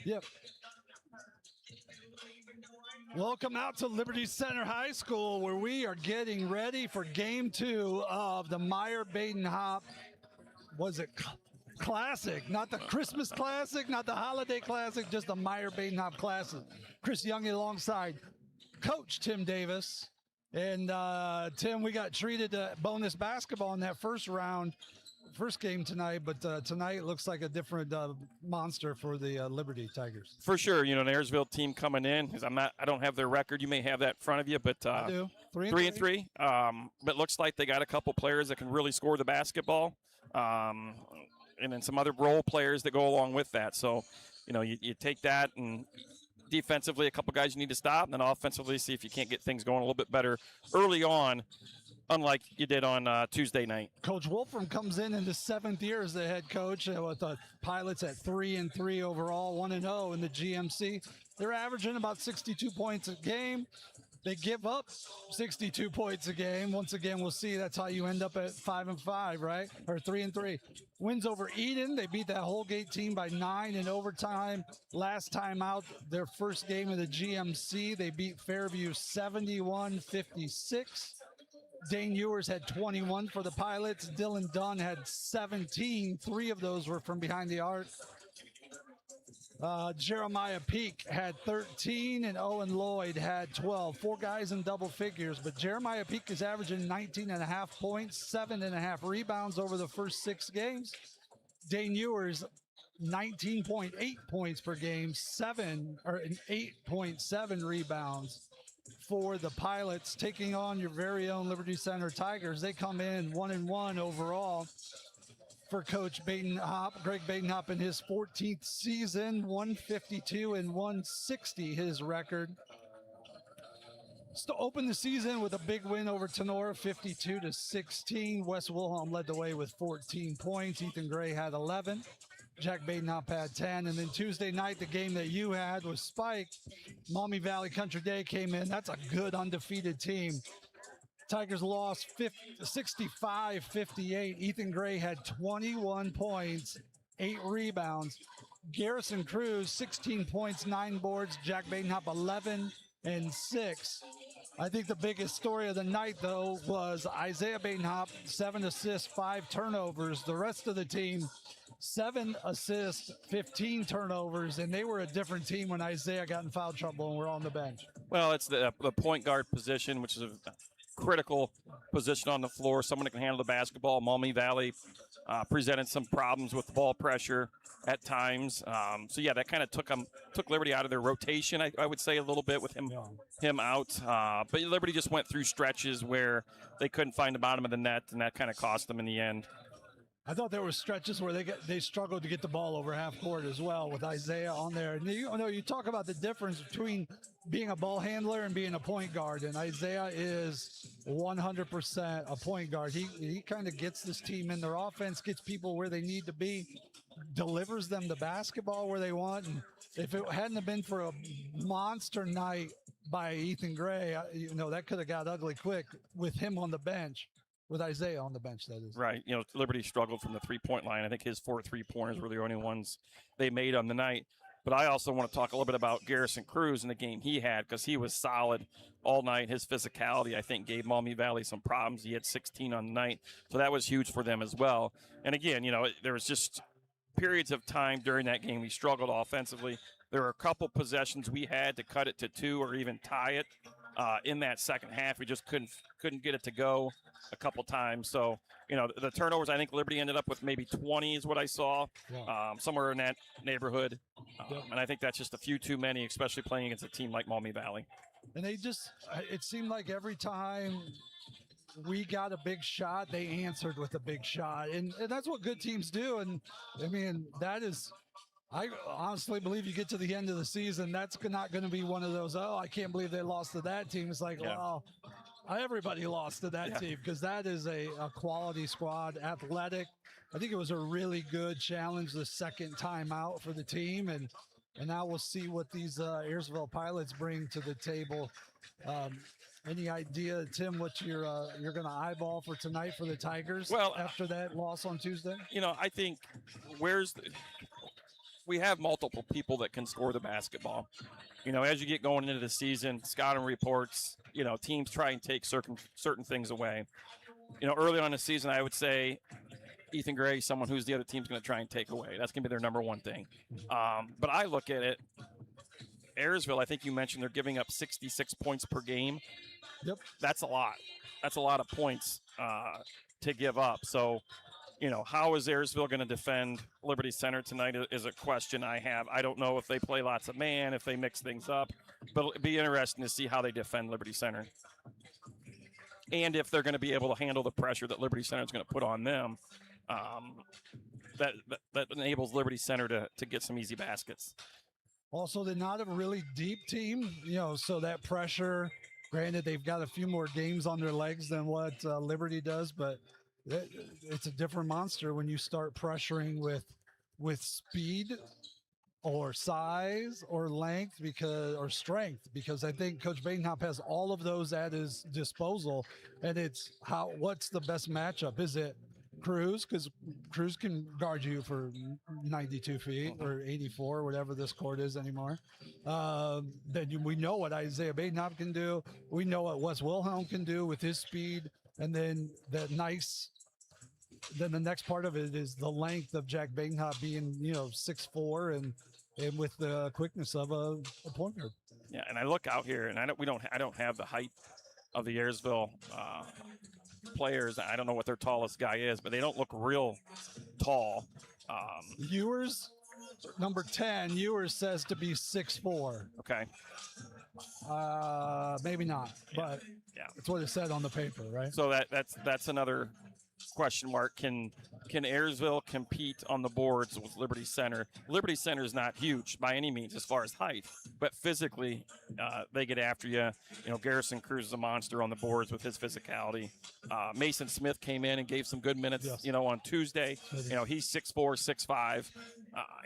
Yep. Welcome out to Liberty Center High School, where we are getting ready for game 2 of the Meyer Badenhop. Was it Classic? Not the Christmas Classic, not the Holiday Classic, just the Meyer Badenhop Classic. Chris Young alongside Coach Tim Davis. And Tim, we got treated to bonus basketball in that first game tonight, but tonight it looks like a different monster for the Liberty Tigers. For sure, an Ayersville team coming in. I don't have their record. You may have that in front of you, but I do. 3-3. But looks like they got a couple players that can really score the basketball, and then some other role players that go along with that. So, you take that, and defensively, a couple guys you need to stop, and then offensively, see if you can't get things going a little bit better early on, unlike you did on Tuesday night. Coach Wolfram comes in the 7th year as the head coach with the Pilots at 3-3 overall, 1-0 in the GMC. They're averaging about 62 points a game. They give up 62 points a game. Once again, we'll see. That's how you end up at 5-5, right? Or 3-3. Wins over Eden. They beat that Holgate team by 9 in overtime. Last time out, their first game of the GMC, they beat Fairview 71-56. Dane Ewers had 21 for the Pilots. Dylan Dunn had 17. 3 of those were from behind the arc. Jeremiah Peak had 13, and Owen Lloyd had 12. 4 guys in double figures, but Jeremiah Peak is averaging 19.5 points, 7.5 rebounds over the first 6 games. Dane Ewers, 19.8 points per game, 8.7 rebounds for the Pilots, taking on your very own Liberty Center Tigers. They come in 1-1 overall for Coach Badenhop, Greg Badenhop, in his 14th season, 152-160 his record. To open the season with a big win over Tenora, 52-16. Wes Wilhelm led the way with 14 points. Ethan Gray had 11. Jack Badenhop had 10. And then Tuesday night, the game that you had was Spike. Maumee Valley Country Day came in. That's a good undefeated team. Tigers lost 65-58. Ethan Gray had 21 points, 8 rebounds. Garrison Cruz, 16 points, 9 boards. Jack Badenhop, 11 and 6. I think the biggest story of the night, though, was Isaiah Badenhop, 7 assists, 5 turnovers. The rest of the team, 7 assists, 15 turnovers, and they were a different team when Isaiah got in foul trouble and we're on the bench. Well, it's the point guard position, which is a critical position on the floor. Someone that can handle the basketball. Maumee Valley presented some problems with ball pressure at times. So yeah, that kind of took Liberty out of their rotation, I would say, a little bit with him out. But Liberty just went through stretches where they couldn't find the bottom of the net, and that kind of cost them in the end. I thought there were stretches where they struggled to get the ball over half court as well with Isaiah on there. And you talk about the difference between being a ball handler and being a point guard, and Isaiah is 100% a point guard. He kind of gets this team in their offense, gets people where they need to be, delivers them the basketball where they want. And if it hadn't have been for a monster night by Ethan Gray, that could have got ugly quick with him on the bench. With Isaiah on the bench, that is. Right. Liberty struggled from the three-point line. I think his 4 3-pointers were the only ones they made on the night. But I also want to talk a little bit about Garrison Cruz and the game he had, because he was solid all night. His physicality, I think, gave Maumee Valley some problems. He had 16 on the night, so that was huge for them as well. And again, there was just periods of time during that game we struggled offensively. There were a couple possessions we had to cut it to 2 or even tie it. In that second half, we just couldn't get it to go a couple times. So, the turnovers, I think Liberty ended up with maybe 20 is what I saw, somewhere in that neighborhood. And I think that's just a few too many, especially playing against a team like Maumee Valley. And it seemed like every time we got a big shot, they answered with a big shot. And that's what good teams do. And, I honestly believe you get to the end of the season, that's not going to be one of those, I can't believe they lost to that team. It's like, well, everybody lost to that team, because that is a quality squad, athletic. I think it was a really good challenge the second time out for the team. And now we'll see what these Ayersville Pilots bring to the table. Any idea, Tim, what you're going to eyeball for tonight for the Tigers after that loss on Tuesday? I think we have multiple people that can score the basketball. As you get going into the season, scouting reports, teams try and take certain things away. Early on in the season, I would say Ethan Gray, someone who's the other team's going to try and take away. That's going to be their number one thing. But I look at it, Ayersville, I think you mentioned they're giving up 66 points per game. Yep. That's a lot. That's a lot of points to give up. So, how is Ayersville going to defend Liberty Center tonight is a question I have. I don't know if they play lots of man, if they mix things up, but it'll be interesting to see how they defend Liberty Center. And if they're going to be able to handle the pressure that Liberty Center is going to put on them, that enables Liberty Center to get some easy baskets. Also, they're not a really deep team, so that pressure, granted, they've got a few more games on their legs than what Liberty does, but it's a different monster when you start pressuring with speed or size or length or strength, because I think Coach Badenhop has all of those at his disposal, and it's what's the best matchup? Is it Cruz? Because Cruz can guard you for 92 feet or 84, whatever this court is anymore. Then we know what Isaiah Badenhop can do. We know what Wes Wilhelm can do with his speed, and then then the next part of it is the length of Jack Badenhop being 6'4" and with the quickness of a point guard. Yeah, and I look out here, and I don't have the height of the Ayersville players. I don't know what their tallest guy is, but they don't look real tall. Ewers, number 10, Ewers says to be 6'4". Okay. Maybe not, but that's what it said on the paper, right? So that's another question mark. Can Ayersville compete on the boards with Liberty Center? Liberty Center is not huge by any means as far as height, but physically they get after you. Garrison Cruz is a monster on the boards with his physicality. Mason Smith came in and gave some good minutes, on Tuesday. He's 6'4", 6'5",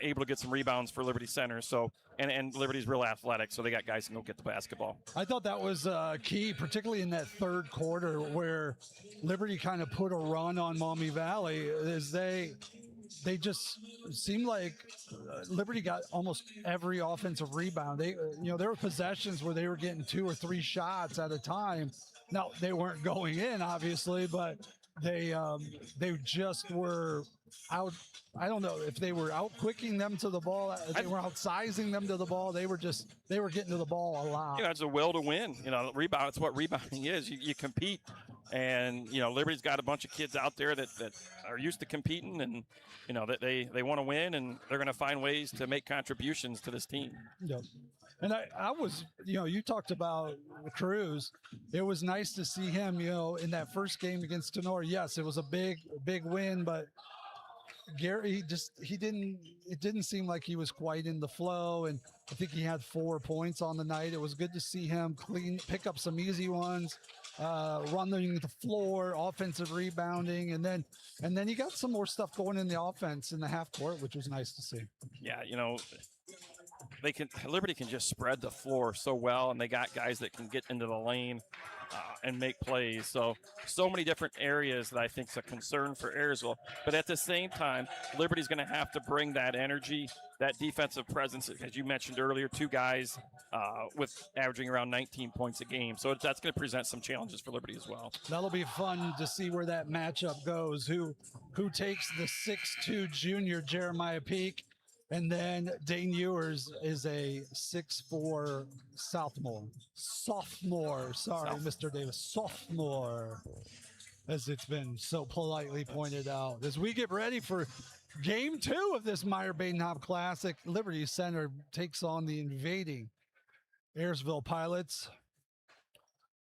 able to get some rebounds for Liberty Center. So and Liberty's real athletic, so they got guys who can go get the basketball. I thought that was key, particularly in that third quarter where Liberty kind of put a run on Maumee Valley. Is they just seemed like Liberty got almost every offensive rebound. There were possessions where they were getting 2 or 3 shots at a time. Now they weren't going in, obviously, but they just were out. I don't know if they were out-quicking them to the ball. They were outsizing them to the ball. They were getting to the ball a lot. It's a will to win. Rebound. It's what rebounding is. You compete, and Liberty's got a bunch of kids out there that are used to competing, and that they want to win, and they're going to find ways to make contributions to this team. Yep. And I was, you talked about Cruz. It was nice to see him, in that first game against Tenor. Yes, it was a big win, but Gary it didn't seem like he was quite in the flow, and I think he had 4 points on the night. It was good to see him pick up some easy ones, running the floor, offensive rebounding, and then he got some more stuff going in the offense in the half court, which was nice to see. Yeah, Liberty can just spread the floor so well, and they got guys that can get into the lane and make plays. So many different areas that I think is a concern for Ayersville. But at the same time, Liberty's going to have to bring that energy, that defensive presence, as you mentioned earlier, 2 guys with averaging around 19 points a game. So that's going to present some challenges for Liberty as well. That'll be fun to see where that matchup goes. Who takes the 6'2" junior Jeremiah Peak, and then Dane Ewers is a 6'4" sophomore. Sorry, Mr. Davis. Sophomore, as it's been so politely pointed out. As we get ready for Game 2 of this Meyer Badenhop Classic, Liberty Center takes on the invading Ayersville Pilots.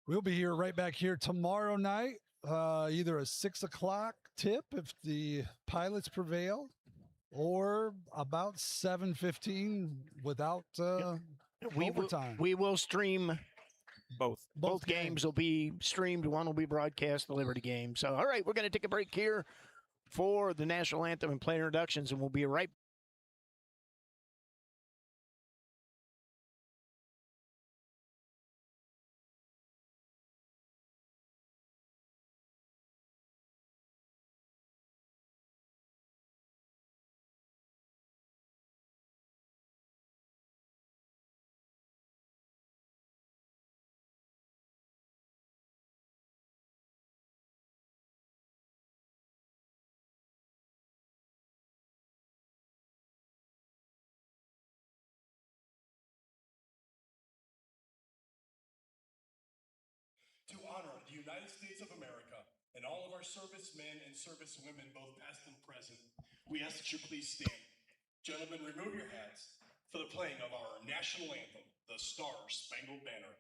We'll be here right back here tomorrow night, either a 6 o'clock tip if the Pilots prevail, or about 7:15 without overtime. We will stream both. Both games will be streamed. One will be broadcast, the Liberty game. So, all right, we're going to take a break here for the national anthem and player introductions, and we'll be right back. United States of America and all of our servicemen and servicewomen, both past and present, we ask that you please stand. Gentlemen, remove your hats for the playing of our national anthem, the Star Spangled Banner.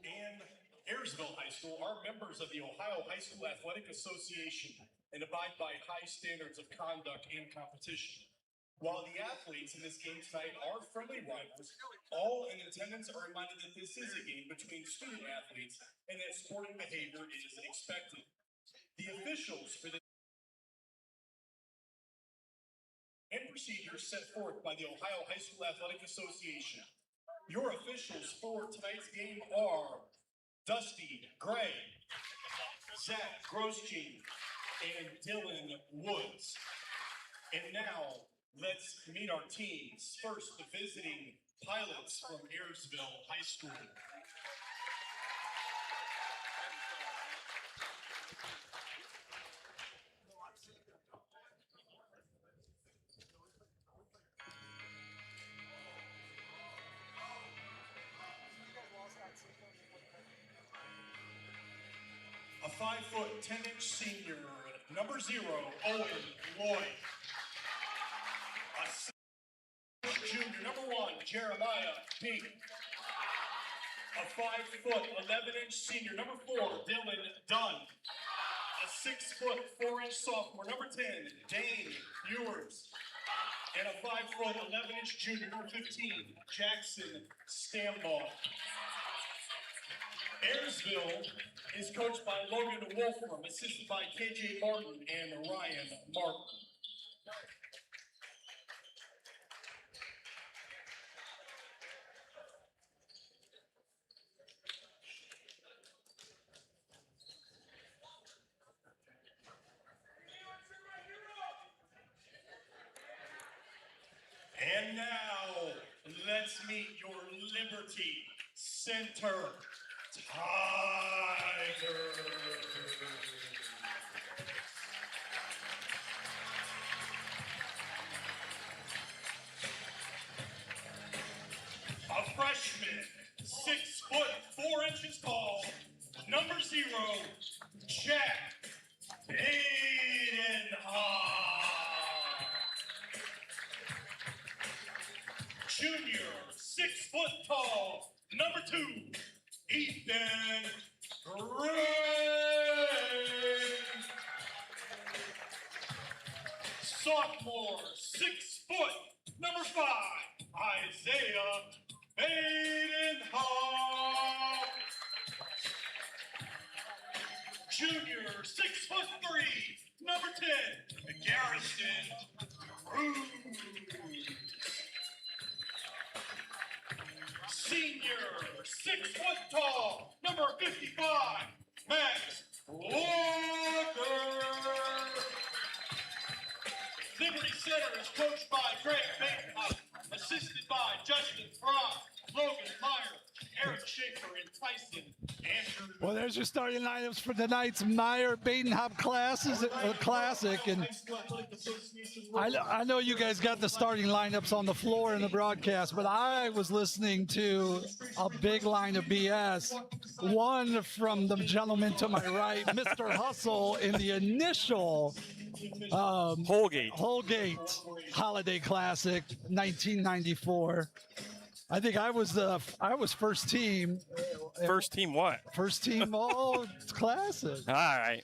And Ayersville High School are members of the Ohio High School Athletic Association and abide by high standards of conduct and competition. While the athletes in this game tonight are friendly rivals, all in attendance are reminded that this is a game between student athletes and that sporting behavior is expected. The officials for the and procedures set forth by the Ohio High School Athletic Association. Your officials for tonight's game are Dusty Gray, Zach Grosjean, and Dylan Woods. And now, let's meet our teams. First, the visiting pilots from Ayersville High School. A 5-foot, 10-inch senior, number 0, Owen Lloyd. A 6-foot junior, number 1, Jeremiah Pink. A 5-foot, 11-inch senior, number 4, Dylan Dunn. A 6-foot, 4-inch sophomore, number 10, Dane Ewers. And a 5-foot, 11-inch junior, number 15, Jackson Stambaugh. Ayersville is coached by Logan Wolfram, assisted by KJ Martin and Ryan Martin. And now, let's meet your Liberty Center Tigers. A freshman, 6 foot 4 inches tall, number 0, Jack Badenhop. Junior, 6 foot tall, number 2, Ethan Gray. Sophomore, 6 foot, number 5, Isaiah Badenhop. Junior, 6 foot 3, number 10, Garrison Cruz. Senior, 6 foot tall, number 55, Max Walker. Liberty Center is coached by Greg Badenhop, assisted by Justin Brock, Logan Meyer, Eric Schaefer, and Tyson Well, there's your starting lineups for tonight's Meyer Badenhop Classic. And I know you guys got the starting lineups on the floor in the broadcast, but I was listening to a big line of BS. One from the gentleman to my right, Mr. Hustle, in the initial Holgate. Holiday Classic, 1994. I think I was first team. First team what? First team all classic. All right.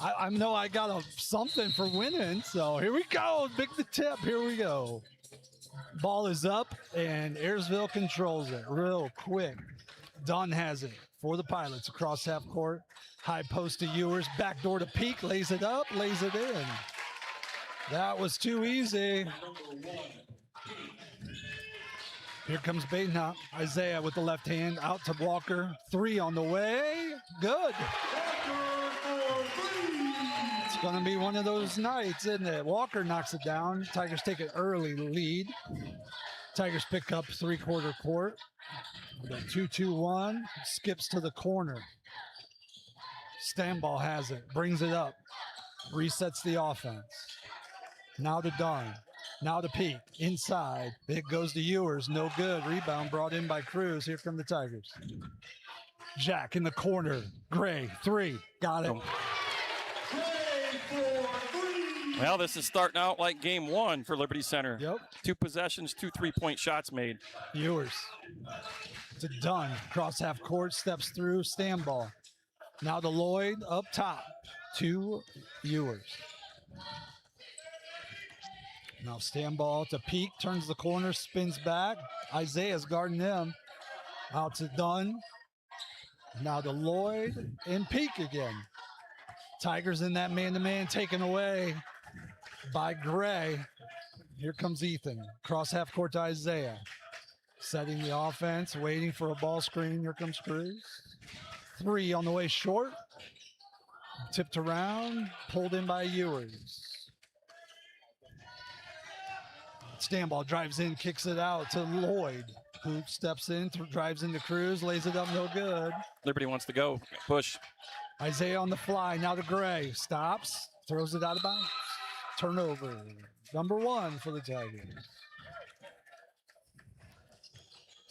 I know I got something for winning, so here we go. Big the tip. Here we go. Ball is up, and Ayersville controls it real quick. Dunn has it for the Pilots across half court. High post to Ewers. Backdoor to Peak. Lays it up. Lays it in. That was too easy. Here comes Badenhop. Isaiah with the left hand. Out to Walker. 3 on the way. Good. It's going to be one of those nights, isn't it? Walker knocks it down. Tigers take an early lead. Tigers pick up three-quarter court. With a 2-2-1. Skips to the corner. Stanball has it. Brings it up. Resets the offense. Now to Dunn. Now to Peak. Inside. It goes to Ewers. No good. Rebound brought in by Cruz. Here come the Tigers. Jack in the corner. Gray. 3. Got it. Well, this is starting out like game 1 for Liberty Center. Yep. 2 possessions, 2 3-point shots made. Ewers. To Dunn. Cross half court. Steps through. Stanball. Now to Lloyd. Up top. To Ewers. Now Stanball to Peak, turns the corner, spins back. Isaiah's guarding him. Out to Dunn. Now to Lloyd and Peak again. Tigers in that man-to-man, taken away by Gray. Here comes Ethan. Cross half court to Isaiah. Setting the offense, waiting for a ball screen. Here comes Cruz. 3 on the way short. Tipped around, pulled in by Ewers. Stanball drives in, kicks it out to Lloyd, who steps in, drives into Cruz, lays it up, no good. Liberty wants to go. Push. Isaiah on the fly, now to Gray. Stops, throws it out of bounds. Turnover. Number 1 for the Tigers.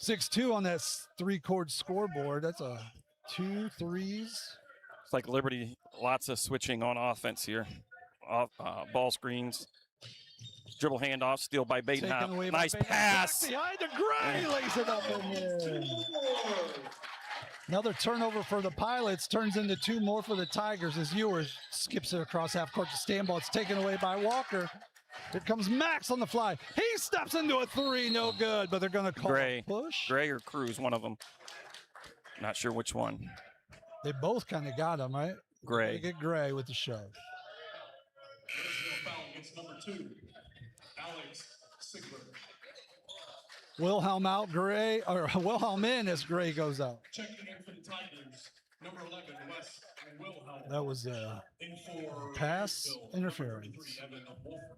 6-2 on that 3-chord scoreboard. That's a 2 threes. It's like Liberty, lots of switching on offense here. Ball screens. Dribble handoff, steal by Badenhop. Nice pass. Behind the Gray, lays it up in there. Another turnover for the Pilots, turns into 2 more for the Tigers as Ewers skips it across half court to Stanball. It's taken away by Walker. Here comes Max on the fly. He steps into a 3, no good, but they're going to call Gray. a push. Gray or Cruz, one of them. Not sure which one. They both kind of got him, right? Gray. They get Gray with the shove. Foul against number 2, Alex Sigler. Wilhelm out, Gray, or Wilhelm in as Gray goes out. Checking in for the Tigers, number 11, Wes Wilhelm. That was a In for pass Ayersville, interference. number 33, Evan Wolfram.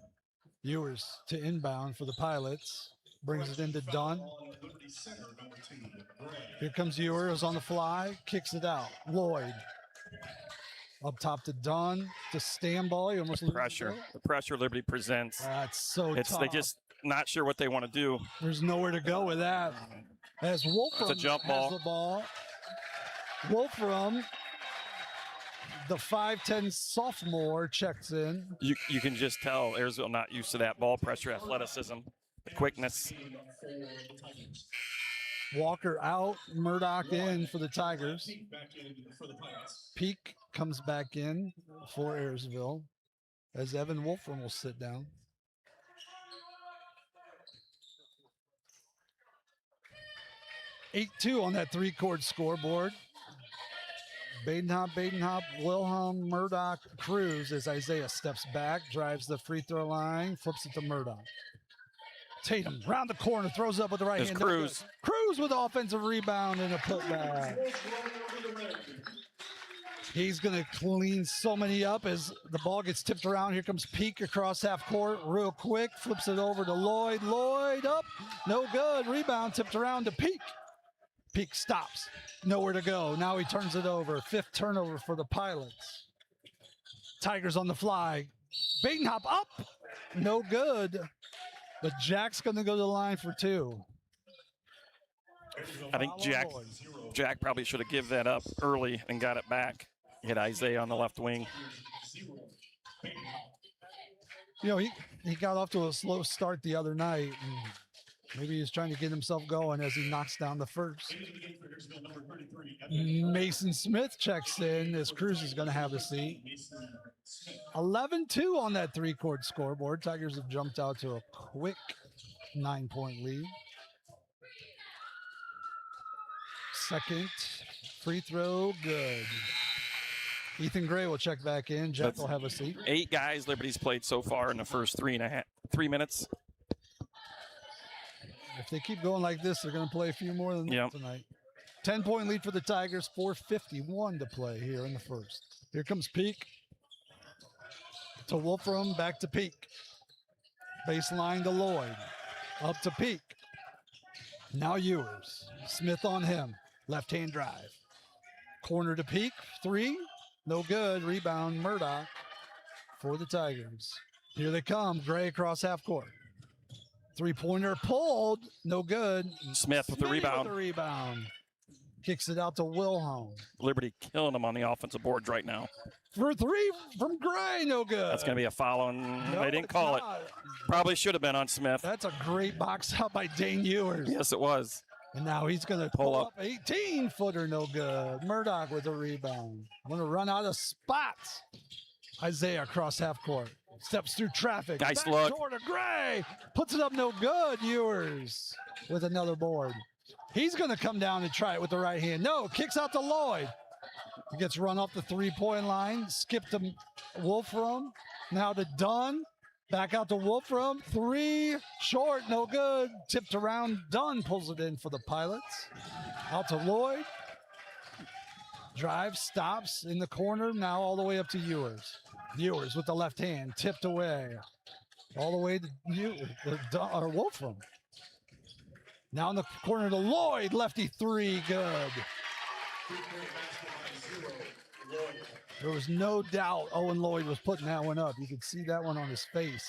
Ewers to inbound for the Pilots. Brings it into Dunn. On Liberty Center, number 2, Gray. Here comes Ewers on the fly. Kicks it out. Lloyd. Up top to Dunn. To Stanball. He almost loses Pressure. it. The pressure Liberty presents. That's so It's tough. they just not sure what they want to do. There's nowhere to go with that. As Wolfram It's a jump has ball. the ball. Wolfram, the 5'10 sophomore, checks in. You can just tell Ayersville not used to that ball pressure, athleticism, the quickness. Walker out, Murdoch in for the Tigers. Back in for the Pirates. Peak comes back in for Ayersville as Evan Wolfram will sit down. (8-2) on that 3-chord scoreboard. Badenhop, Wilhelm, Murdoch, Cruz as Isaiah steps back, drives the free throw line, flips it to Murdoch. Tatum round the corner, throws up with the right There's hand. Cruz. Cruz with offensive rebound and a putback. He's going to clean so many up as the ball gets tipped around. Here comes Peak across half court real quick. Flips it over to Lloyd. Lloyd up. No good. Rebound tipped around to Peak. Peak stops. Nowhere to go. Now he turns it over. 5th turnover for the Pilots. Tigers on the fly. Badenhop up. No good. But Jack's going to go to the line for 2. I think Jack probably should have given that up early and got it back. Hit Isaiah on the left wing. You know, he got off to a slow start the other night. And maybe he's trying to get himself going as he knocks down the first. Mason Smith checks in as Cruz is going to have a seat. 11-2 on that 3-court scoreboard. Tigers have jumped out to a quick 9-point lead. Second free throw, good. Ethan Gray will check back in. Jack will have a seat. 8 guys Liberty's played so far in the first 3 minutes. If they keep going like this, they're going to play a few more than that tonight. 10-point lead for the Tigers, 4:51 to play here in the first. Here comes Peak. To Wolfram, back to Peak. Baseline to Lloyd. Up to Peak. Now Ewers. Smith on him. Left-hand drive. Corner to Peak. 3. No good. Rebound Murdoch for the Tigers. Here they come. Gray across half court. 3-pointer pulled. No good. Smith with the rebound. Kicks it out to Wilhelm. Liberty killing them on the offensive boards right now. For 3 from Gray. No good. That's going to be a foul, and they didn't call it. Probably should have been on Smith. That's a great box out by Dane Ewers. Yes, it was. And now he's going to pull up. 18-footer, no good. Murdoch with a rebound. Going to run out of spots. Isaiah across half court. Steps through traffic. Nice Back look. door to Gray. Puts it up, no good. Ewers with another board. He's going to come down and try it with the right hand. No, kicks out to Lloyd. He gets run off the 3-point line. Skip to Wolfram. Now to Dunn. Back out to Wolfram. 3 short, no good. Tipped around. Dunn pulls it in for the Pilots. Out to Lloyd. Drive, stops in the corner. Now all the way up to Ewers. Ewers with the left hand. Tipped away. All the way to Wolfram. Now in the corner to Lloyd. Lefty 3, good. There was no doubt Owen Lloyd was putting that one up. You could see that one on his face.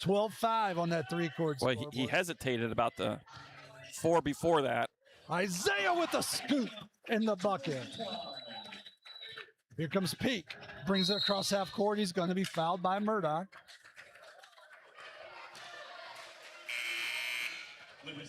12-5 on that 3-court Well, scoreboard. he hesitated about the 4 before that. Isaiah with the scoop in the bucket. Here comes Peak. Brings it across half court. He's going to be fouled by Murdoch.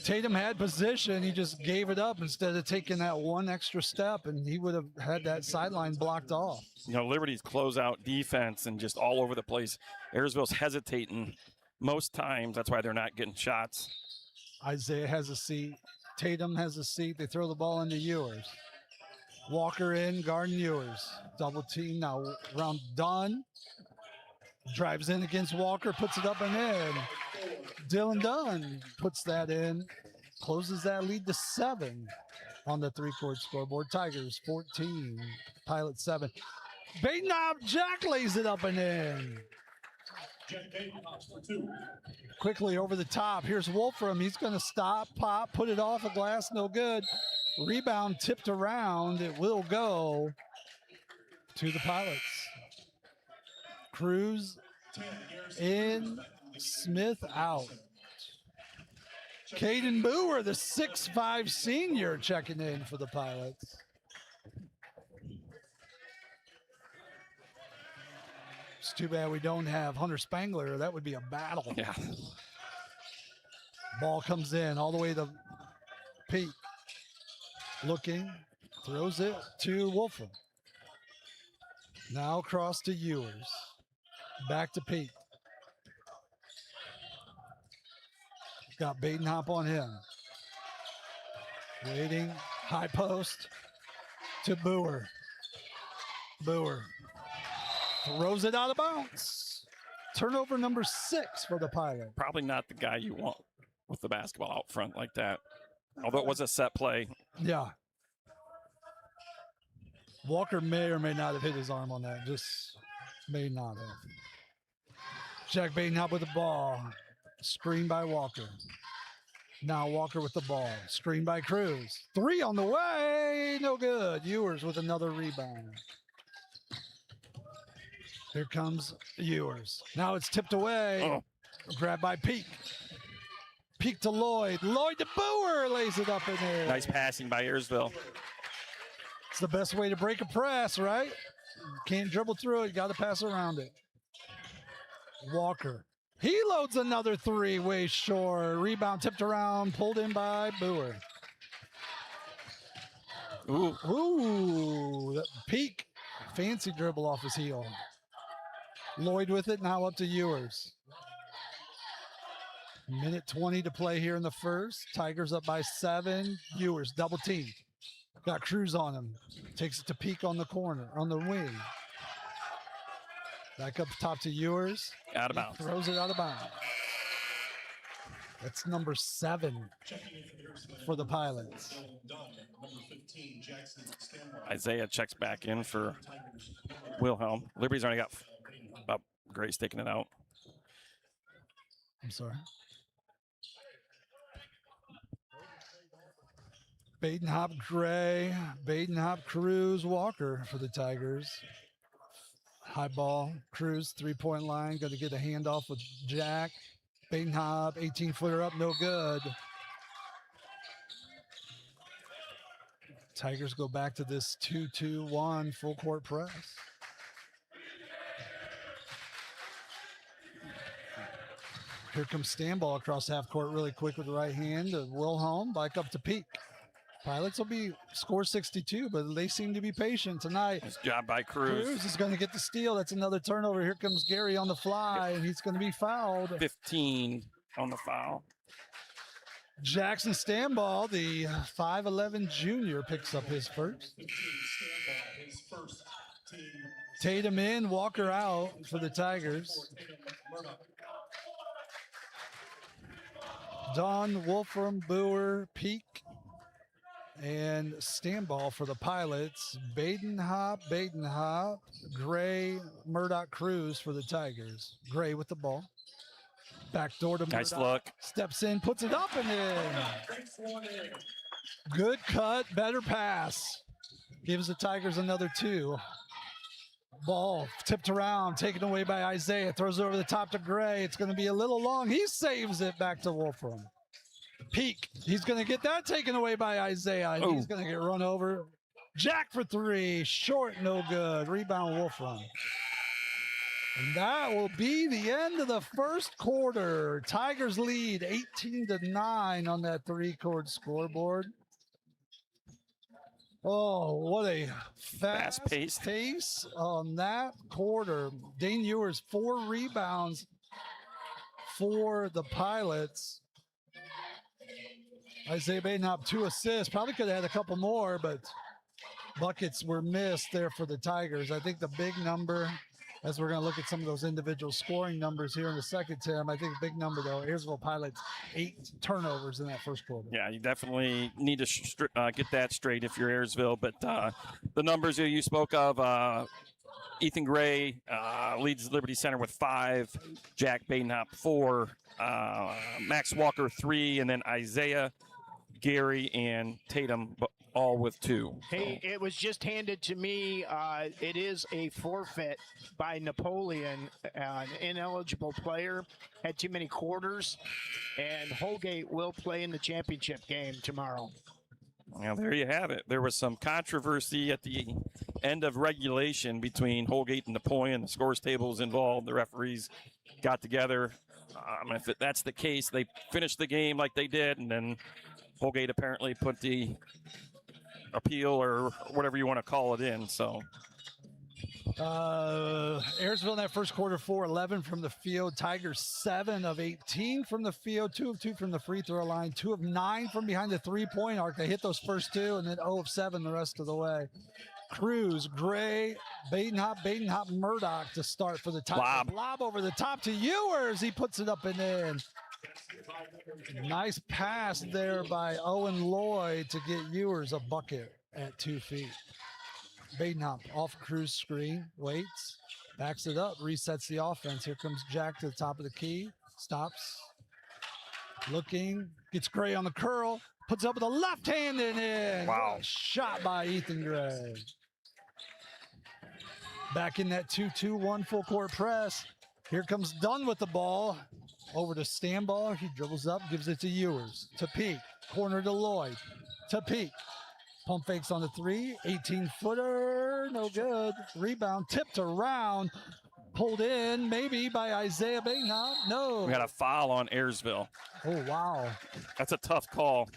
Tatum had position. He just gave it up instead of taking that one extra step, and he would have had that sideline blocked off. You know, Liberty's closeout defense and just all over the place. Ayersville's hesitating most times. That's why they're not getting shots. Isaiah has a seat. Tatum has a seat. They throw the ball into Ewers. Walker in, guarding Ewers. Double team now around Dunn. Drives in against Walker, puts it up and in. Dylan Dunn puts that in, closes that lead to 7 on the 3-court scoreboard. Tigers 14, Pilots 7. Badenhop, Jack lays it up and in. Quickly over the top. Here's Wolfram. He's going to stop, pop, put it off a glass, no good. Rebound tipped around. It will go to the Pilots. Cruz in, Smith out. Caden Boer, the 6'5" senior, checking in for the Pilots. It's too bad we don't have Hunter Spangler. That would be a battle. Yeah. Ball comes in all the way to Pete. Looking, throws it to Wolfram. Now across to Ewers. Back to Pete. Got Badenhop on him. Waiting, high post to Boer. Boer throws it out of bounds. Turnover number 6 for the Pilot. Probably not the guy you want with the basketball out front like that. Although it was a set play. Yeah. Walker may or may not have hit his arm on that. Just may not have. Jack Badenhop with the ball. Screen by Walker. Now Walker with the ball. Screen by Cruz. 3 on the way. No good. Ewers with another rebound. Here comes Ewers. Now it's tipped away. Oh. Grabbed by Peak. Peak to Lloyd. Lloyd to Boer. Lays it up in there. Nice passing by Ayersville. It's the best way to break a press, right? Can't dribble through it. Got to pass around it. Walker. He loads another 3 way short. Rebound tipped around. Pulled in by Boer. Ooh. Ooh. That Peak. Fancy dribble off his heel. Lloyd with it. Now up to Ewers. Minute 20 to play here in the first. Tigers up by 7. Ewers double team. Got Cruz on him. Takes it to Peak on the corner, on the wing. Back up top to Ewers. Out of bounds. Throws it out of bounds. That's number 7 for the Pilots. Isaiah checks back in for Wilhelm. Liberty's already got Gray's taking it out. I'm sorry. Badenhop, Gray, Badenhop, Cruz, Walker for the Tigers. High ball, Cruz, 3-point line. Got to get a handoff with Jack. Badenhop, 18-footer up, no good. Tigers go back to this 2-2-1 full court press. Here comes Stanball across half court really quick with the right hand. Wilhelm back up to Peak. Pilots will be score 62, but they seem to be patient tonight. Nice job by Cruz. Cruz is going to get the steal. That's another turnover. Here comes Gary on the fly, and he's going to be fouled. 15 on the foul. Jackson Stanball, the 5'11 junior, picks up his first. Tatum in, Walker out for the Tigers. Don, Wolfram, Boer, Peak, and Stanball for the Pilots. Badenhop, Gray, Murdoch, Cruz for the Tigers. Gray with the ball. Back door to Murdoch. Nice look. Steps in, puts it up and in. Good cut, better pass. Gives the Tigers another 2. Ball tipped around, taken away by Isaiah. Throws it over the top to Gray. It's going to be a little long. He saves it back to Wolfram. Peak. He's going to get that taken away by Isaiah. And he's going to get run over. Jack for 3. Short, no good. Rebound, Wolfram. And that will be the end of the first quarter. Tigers lead 18-9 on that 3-chord scoreboard. Oh, what a fast pace on that quarter. Dane Ewers, 4 rebounds for the Pilots. Isaiah Badenhop, 2 assists. Probably could have had a couple more, but buckets were missed there for the Tigers. I think the big number, as we're going to look at some of those individual scoring numbers here in a second, Tim, I think the big number, though, Ayersville Pilots, 8 turnovers in that first quarter. Yeah, you definitely need to get that straight if you're Ayersville. But the numbers that you spoke of, Ethan Gray leads Liberty Center with 5, Jack Badenhop 4, Max Walker 3, and then Isaiah, Gary, and Tatum all with 2. Hey, it was just handed to me. It is a forfeit by Napoleon, an ineligible player, had too many quarters, and Holgate will play in the championship game tomorrow. Well, there you have it. There was some controversy at the end of regulation between Holgate and Napoleon. The scores table was involved. The referees got together. If that's the case, they finished the game like they did, and then Holgate apparently put the appeal or whatever you want to call it in. So Ayersville in that first quarter, 4-11 from the field. Tigers 7 of 18 from the field, 2 of 2 from the free throw line, 2 of 9 from behind the 3-point arc. They hit those first 2, and then 0 of 7 the rest of the way. Cruz, Gray, Badenhop, Murdoch to start for the Tigers. Lob over the top to Ewers. He puts it up and in. Nice pass there by Owen Lloyd to get Ewers a bucket at 2 feet. Badenhop off Cruz screen, waits, backs it up, resets the offense. Here comes Jack to the top of the key, stops. Looking, gets Gray on the curl, puts up with a left hand and in. Wow. Shot by Ethan Gray. Back in that 2-2-1 full court press. Here comes Dunn with the ball. Over to Stanball. He dribbles up, gives it to Ewers. To Peak. Corner to Lloyd. To Peak. Pump fakes on the 3. 18-footer. No good. Rebound. Tipped around. Pulled in maybe by Isaiah Badenhop. No. We got a foul on Ayersville. Oh, wow. That's a tough call.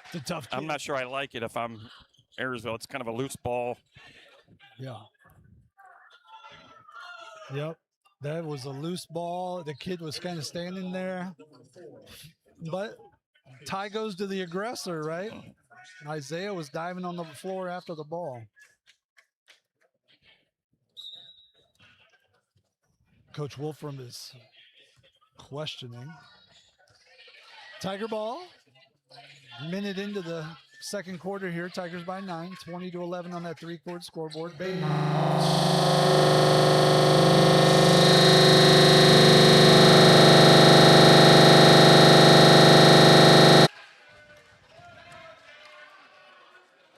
It's a tough I'm kid. not sure I like it if I'm Ayersville. It's kind of a loose ball. Yeah. Yep. That was a loose ball. The kid was kind of standing there. But tie goes to the aggressor, right? Isaiah was diving on the floor after the ball. Coach Wolfram is questioning. Tiger ball. Minute into the second quarter here. Tigers by 9. 20-11 on that 3-court scoreboard.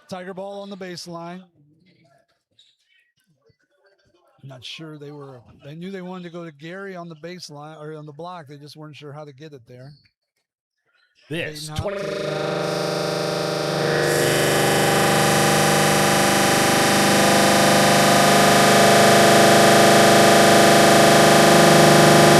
Tiger ball on the baseline. Not sure they knew they wanted to go to Gary on the baseline or on the block. They just weren't sure how to get it there. This Badenhop.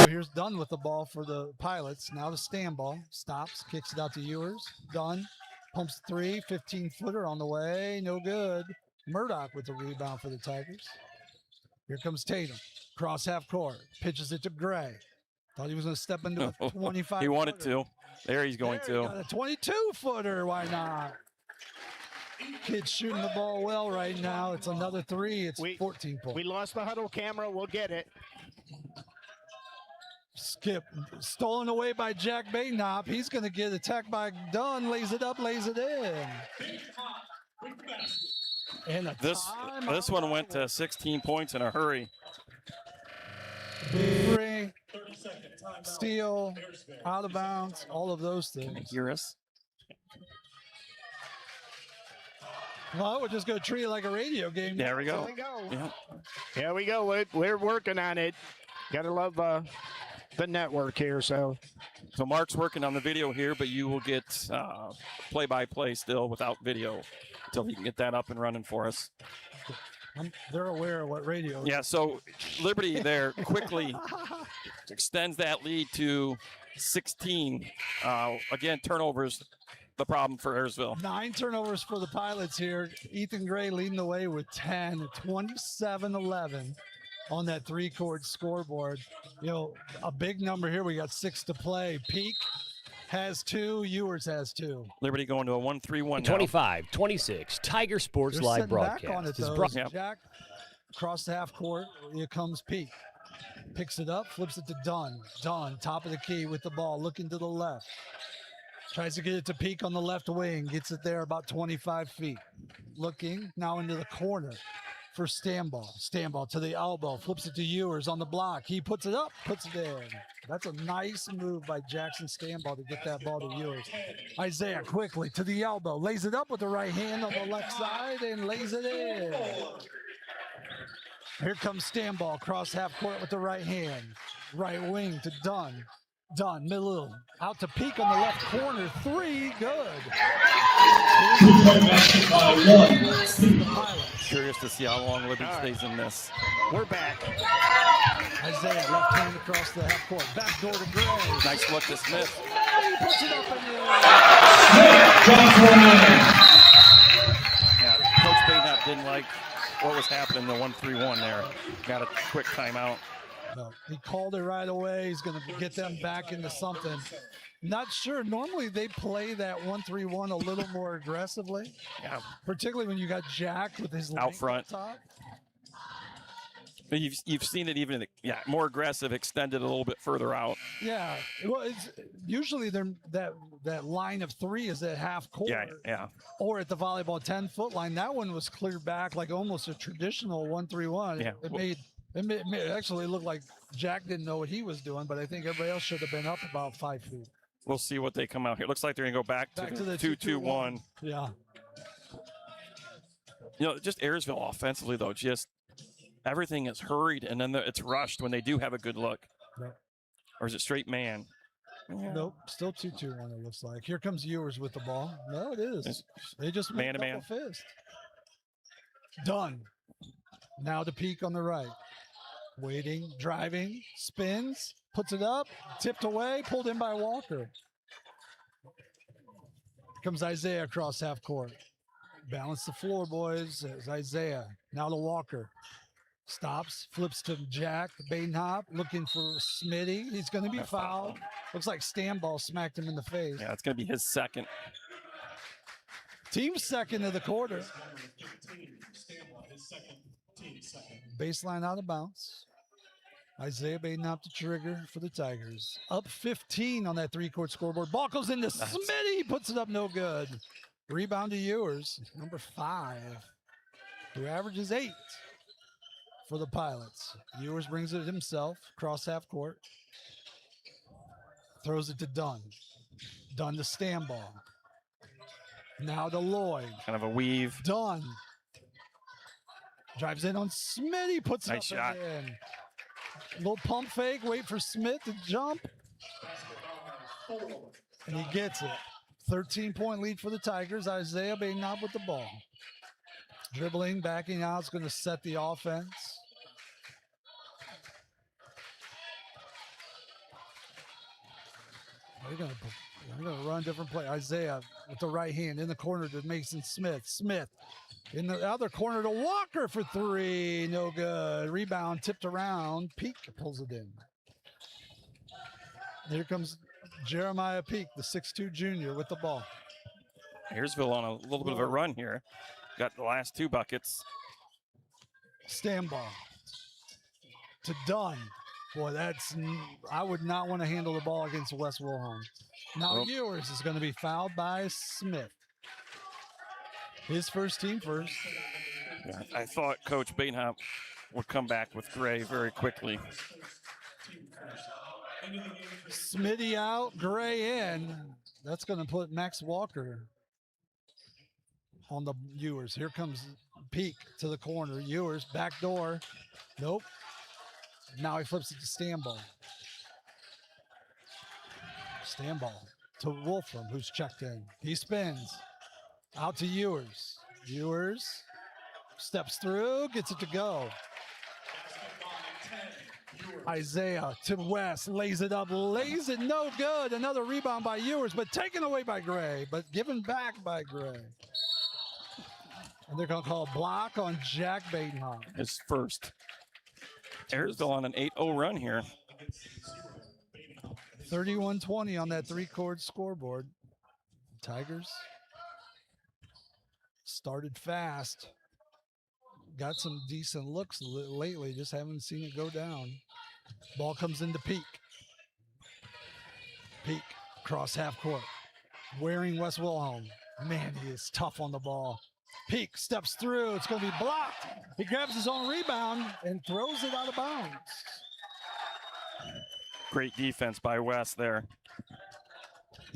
20. Here's Dunn with the ball for the Pilots. Now the stand ball. Stops, kicks it out to Ewers. Dunn pumps 3, 15-footer on the way. No good. Murdoch with the rebound for the Tigers. Here comes Tatum. Cross half court. Pitches it to Gray. Thought he was going to step into a 25. He wanted to. There he's going There, he to. got a 22-footer. Why not? Kid's shooting the ball well right now. It's another 3. It's 14 points. We lost the huddle camera. We'll get it. Skip. Stolen away by Jack Badenhop. He's going to get attacked by Dunn. Lays it up, lays it in. And a This one went to 16 points in a hurry. 3, steal, out of bounds, all of those Can you things. hear us? Well, we're just going to treat it like a radio game. There we go. There we go. Yeah. Here we go. We're working on it. Gotta love the network here. So Mark's working on the video here, but you will get play-by-play still without video until he can get that up and running for us. They're aware of what radio is. Yeah, so Liberty there quickly extends that lead to 16. Again, turnovers, the problem for Ayersville. 9 turnovers for the Pilots here. Ethan Gray leading the way with 10, 27-11 on that 3-court scoreboard. You know, a big number here. We got 6 to play. Peak has 2. Ewers has 2. Liberty going to a 1-3-1 now. 25-26 Tiger Sports They're Live sitting back broadcast on it, is though. brought. Yep. Jack across the half court. Here comes Peak. Picks it up, flips it to Dunn. Dunn, top of the key with the ball, looking to the left. Tries to get it to Peak on the left wing. Gets it there about 25 feet. Looking now into the corner for Stanball. Stanball to the elbow. Flips it to Ewers on the block. He puts it up, puts it in. That's a nice move by Jackson Stanball to get that ball to Ewers. Isaiah quickly to the elbow. Lays it up with the right hand on the left side and lays it in. Here comes Stanball, cross half court with the right hand. Right wing to Dunn. Dunn, middle, out to Peak on the left corner. 3, good. Curious to see how long Liberty stays in this. we're back. Isaiah, left hand across the half court. Back door to Gray. Nice look to Smith. He puts it up in the Yeah, Coach Badenhop didn't like what was happening in the 1-3-1 there. Got a quick timeout. No, he called it right away. He's going to get them back into something. Not sure. Normally they play that 1-3-1 a little more aggressively, Yeah, particularly when you got Jack with his Out length front. up top. but you've seen it even more aggressive, extended a little bit further out. Yeah. Well, it's usually they're that line of 3 is at half court. Yeah. Or at the volleyball 10-foot line. That one was cleared back like almost a traditional 1-3-1. Yeah. It made It actually looked like Jack didn't know what he was doing, but I think everybody else should have been up about 5 feet. We'll see what they come out here. Looks like they're going to go back to the 2-2-1. Yeah. You know, just Ayersville offensively, though, just everything is hurried, and then it's rushed when they do have a good look. Yep. Or is it straight man? Yeah. Nope, still 2-2-1 it looks like. Here comes Ewers with the ball. No, it is. They just man to double man. fist. Done. Now to Peak on the right. Waiting, driving, spins, puts it up, tipped away, pulled in by Walker. Here comes Isaiah across half court. Balance the floor, boys. There's Isaiah. Now to Walker. Stops, flips to Jack. Badenhop looking for Smitty. He's going to be fouled. Looks like Stanball smacked him in the face. Yeah, it's going to be his second. Team second of the quarter. Baseline out of bounds. Isaiah Badenhop the trigger for the Tigers. Up 15 on that 3-court scoreboard. Ball goes into Smitty. Puts it up no good. Rebound to Ewers, number 5, who averages 8 for the Pilots. Ewers brings it himself, cross half court. Throws it to Dunn. Dunn to Stanball. Now to Lloyd. Kind of a weave. Dunn. Drives in on Smitty, puts it Nice up shot. and in. Little pump fake, wait for Smith to jump. And he gets it. 13-point lead for the Tigers. Isaiah Badenhop with the ball. Dribbling, backing out. It's going to set the offense. They're going to run different play. Isaiah with the right hand in the corner to Mason Smith. Smith in the other corner to Walker for 3. No good. Rebound tipped around. Peak pulls it in. Here comes Jeremiah Peak, the 6'2 junior, with the ball. Ayersville on a little bit of a run here. Got the last 2 buckets. Stanball to Dunn. Boy, I would not want to handle the ball against West Wilhelm. Now Ewers is going to be fouled by Smith. His first team first. Yeah, I thought Coach Badenhop would come back with Gray very quickly. Smitty out, Gray in. That's going to put Max Walker on the Ewers. Here comes Peak to the corner. Ewers, back door. Nope. Now he flips it to Stanball. Stanball to Wolfram, who's checked in. He spins. Out to Ewers. Ewers steps through, gets it to go. Isaiah to West, lays it up, lays it no good. Another rebound by Ewers, but taken away by Gray, but given back by Gray. And they're going to call a block on Jack Badenhop. His first. Ayersville on an 8-0 run here. 31-20 on that 3-court scoreboard. Tigers started fast. Got some decent looks lately, just haven't seen it go down. Ball comes into Peak. Peak, cross half court. Wearing West Wilhelm. Man, he is tough on the ball. Peak steps through. It's going to be blocked. He grabs his own rebound and throws it out of bounds. Great defense by West there.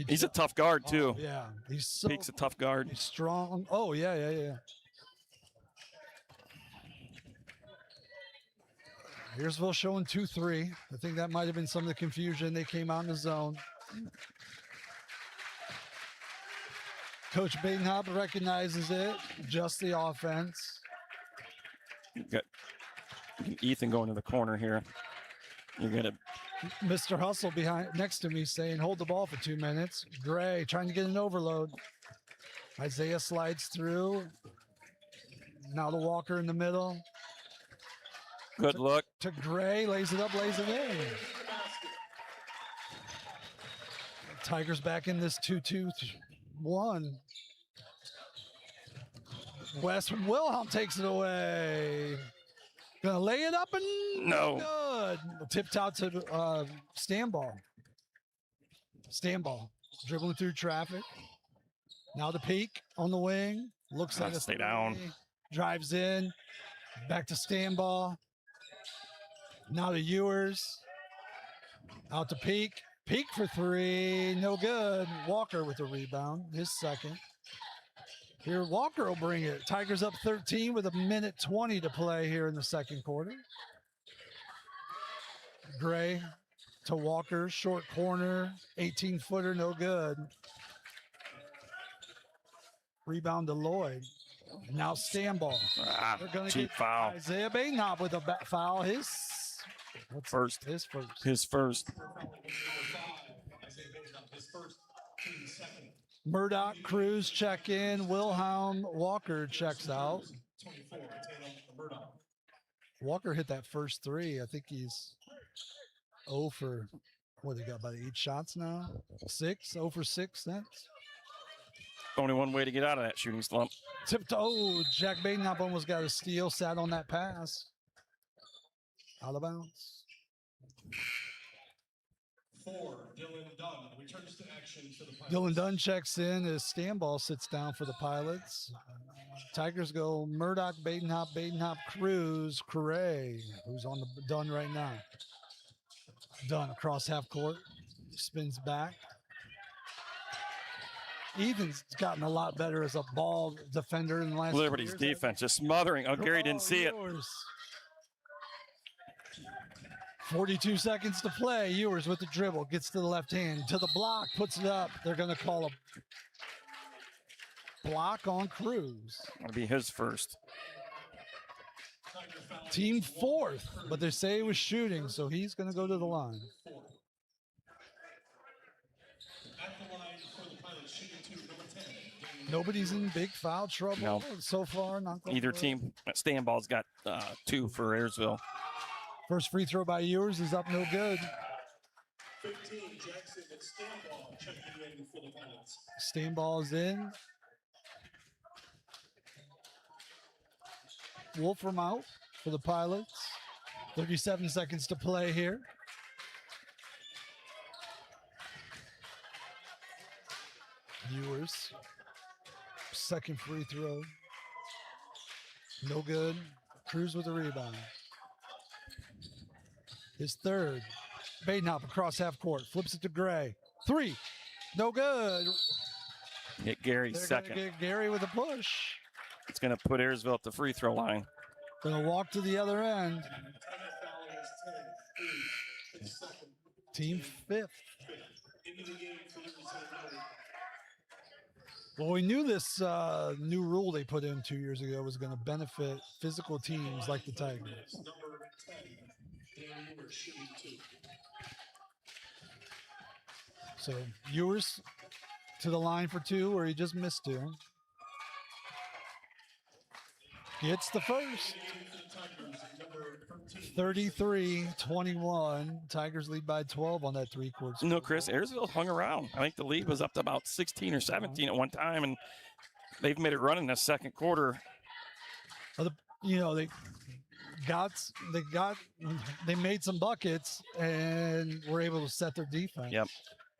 He's a tough guard, too. Yeah, he's so Peak's a tough guard. He's strong. Oh, yeah. Ayersville showing 2-3. I think that might have been some of the confusion. They came out in the zone. Coach Badenhop recognizes it. Just the offense. You got Ethan going to the corner here. You're going to Mr. Hustle behind next to me saying, hold the ball for 2 minutes. Gray trying to get an overload. Isaiah slides through. Now to Walker in the middle. good look. To Gray, lays it up, lays it in. Tigers back in this 2-2-1. West Wilhelm takes it away. Gonna lay it up and No. good. Tipped out to Stanball. Stanball dribbling through traffic. Now the Peak on the wing. Looks like a Stay down. Drives in. Back to Stanball. Now to Ewers. Out to Peak. Peak for three. No good. Walker with the rebound. His second. Here, Walker will bring it. Tigers up 13 with 1:20 to play here in the second quarter. Gray to Walker. Short corner. 18-footer. No good. Rebound to Lloyd. Now stand ball. They're going to Cheap get foul. Isaiah Badenhop with a foul. His First. His first. His first. Murdoch, Cruz check in. Wilhelm Walker checks out. Walker hit that first three. I think he's 0 for, what, they got about 8 shots now? 0 for 6 since. Only one way to get out of that shooting slump. Tipped. Oh, Jack Badenhop almost got a steal. Sat on that pass. Out of bounds. 4, Dylan Dunn returns to action for the Pilots. Dylan Dunn checks in as Stanball sits down for the Pilots. Tigers go Murdoch, Badenhop, Cruz, Correa, who's on the Dunn right now. Dunn across half court, spins back. Ethan's gotten a lot better as a ball defender in the last Liberty's 2 years. defense just smothering. Oh, Gary didn't see it. Ewers. 42 seconds to play. Ewers with the dribble. Gets to the left hand. To the block. Puts it up. They're going to call a block on Cruz. That'll be his first. Team fourth. But they say he was shooting, so he's going to go to the line. At the line for the Pilots, shooting 2, number 10. Nobody's in big foul trouble No. so far. Not Either team. Stanball's got 2 for Ayersville. First free throw by Ewers is up, no good. 15, Jackson and Stanball checking in for the Pilots. Stanball is in. Wolfram out for the Pilots. 37 seconds to play here. Ewers. Second free throw. No good. Cruz with a rebound. His third. Badenhop across half court. Flips it to Gray. 3. No good. Get Gary's They're second. gonna get Gary with a push. It's going to put Ayersville at the free throw line. Gonna walk to the other end. And the foul is 10, 3, his second. Team fifth. Into the game for Liberty. Well, we knew this new rule they put in 2 years ago was going to benefit physical teams like the Tigers. Number 10, Dan Ewers shooting 2. So Ewers to the line for 2 where he just missed 2. Gets the first. 33-21. Tigers lead by 12 on that 3-court score. No, Chris, Ayersville hung around. I think the lead was up to about 16 or 17 at one time, and they've made a run in the second quarter. You know, they made some buckets and were able to set their defense. Yep.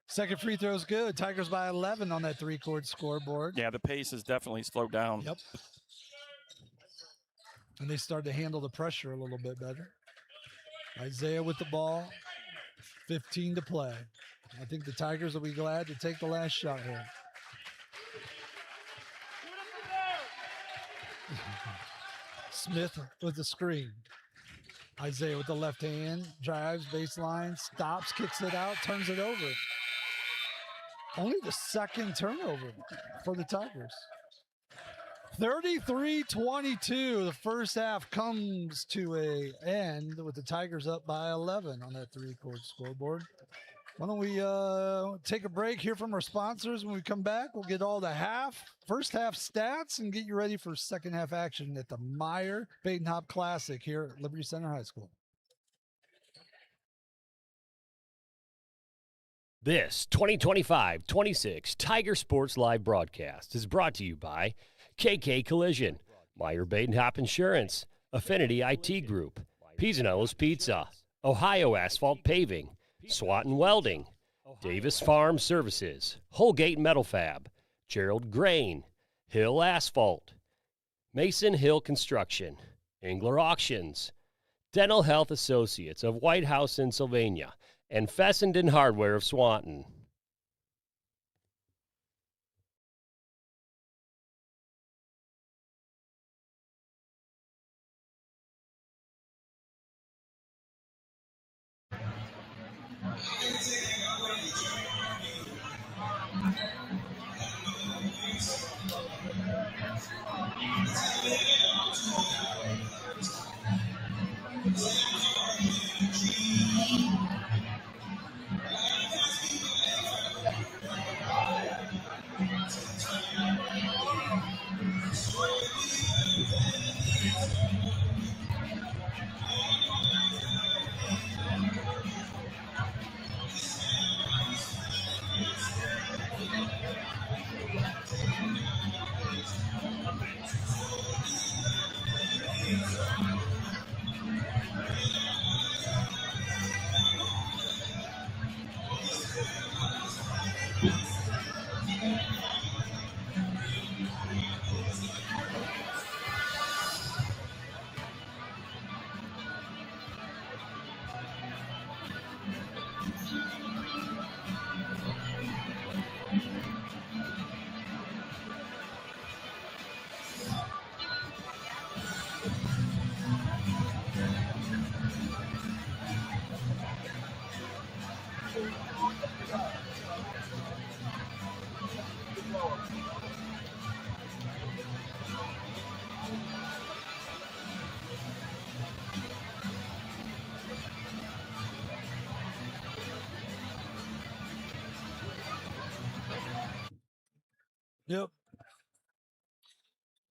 Second free throw is good. Tigers by 11 on that 3-court scoreboard. Yeah, the pace has definitely slowed down. Yep. And they started to handle the pressure a little bit better. Isaiah with the ball. 15 to play. I think the Tigers will be glad to take the last shot here. Smith with the screen. Isaiah with the left hand. Drives, baseline, stops, kicks it out, turns it over. Only the second turnover for the Tigers. 33-22. The first half comes to an end with the Tigers up by 11 on that 3-court scoreboard. Why don't we take a break, hear from our sponsors. When we come back, we'll get all the first half stats and get you ready for second half action at the Meyer Badenhop Classic here at Liberty Center High School. This 2025-26 Tiger Sports Live broadcast is brought to you by KK Collision, Meyer Badenhop Insurance, Affinity IT Group, Pisanello's Pizza, Ohio Asphalt Paving, Swanton Welding, Davis Farm Services, Holgate Metal Fab, Gerald Grain, Hill Asphalt, Mason Hill Construction, Engler Auctions, Dental Health Associates of White House in Sylvania, and Fessenden Hardware of Swanton. Yep.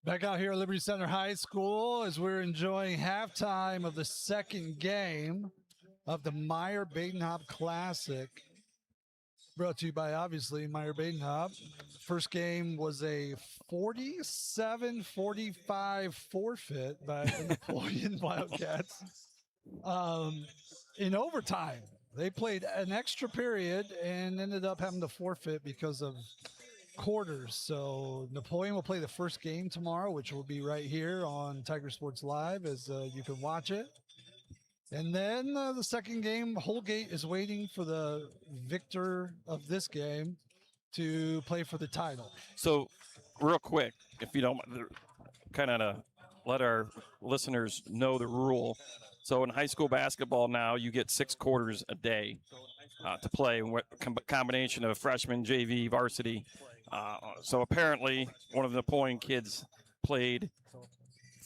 Back out here at Liberty Center High School as we're enjoying halftime of the second game of the Meyer Badenhop Classic. Brought to you by, obviously, Meyer Badenhop. First game was a 47-45 forfeit by the Napoleon Wildcats. In overtime, they played an extra period and ended up having to forfeit because of quarters. So Napoleon will play the first game tomorrow, which will be right here on Tiger Sports Live as you can watch it. And then the second game, Holgate is waiting for the victor of this game to play for the title. So, real quick, if you don't, kind of let our listeners know the rule. So, in high school basketball now, you get 6 quarters a day to play, combination of freshman, JV, varsity. So, apparently, one of the Napoleon kids played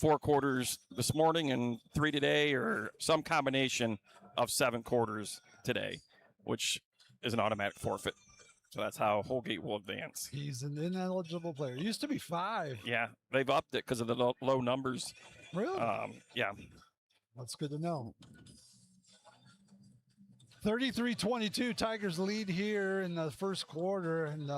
4 quarters this morning and 3 today, or some combination of 7 quarters today, which is an automatic forfeit. So that's how Holgate will advance. He's an ineligible player. It used to be 5. Yeah, they've upped it because of the low numbers. Really? Yeah. That's good to know. 33-22, Tigers lead here in the first quarter. And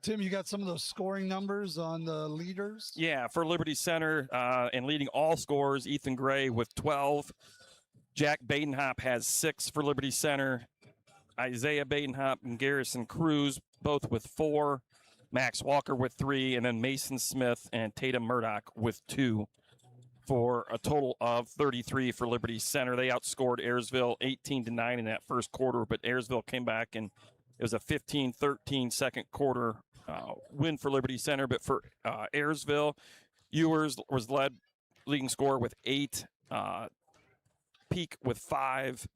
Tim, you got some of those scoring numbers on the leaders? Yeah, for Liberty Center and leading all scorers, Ethan Gray with 12. Jack Badenhop has 6 for Liberty Center. Isaiah Badenhop and Garrison Cruz both with 4. Max Walker with 3. And then Mason Smith and Tatum Murdoch with 2 for a total of 33 for Liberty Center. They outscored Ayersville 18-9 in that first quarter, but Ayersville came back and it was a 15-13 second quarter win for Liberty Center. But for Ayersville, Ewers was leading scorer with 8, Peak with 5,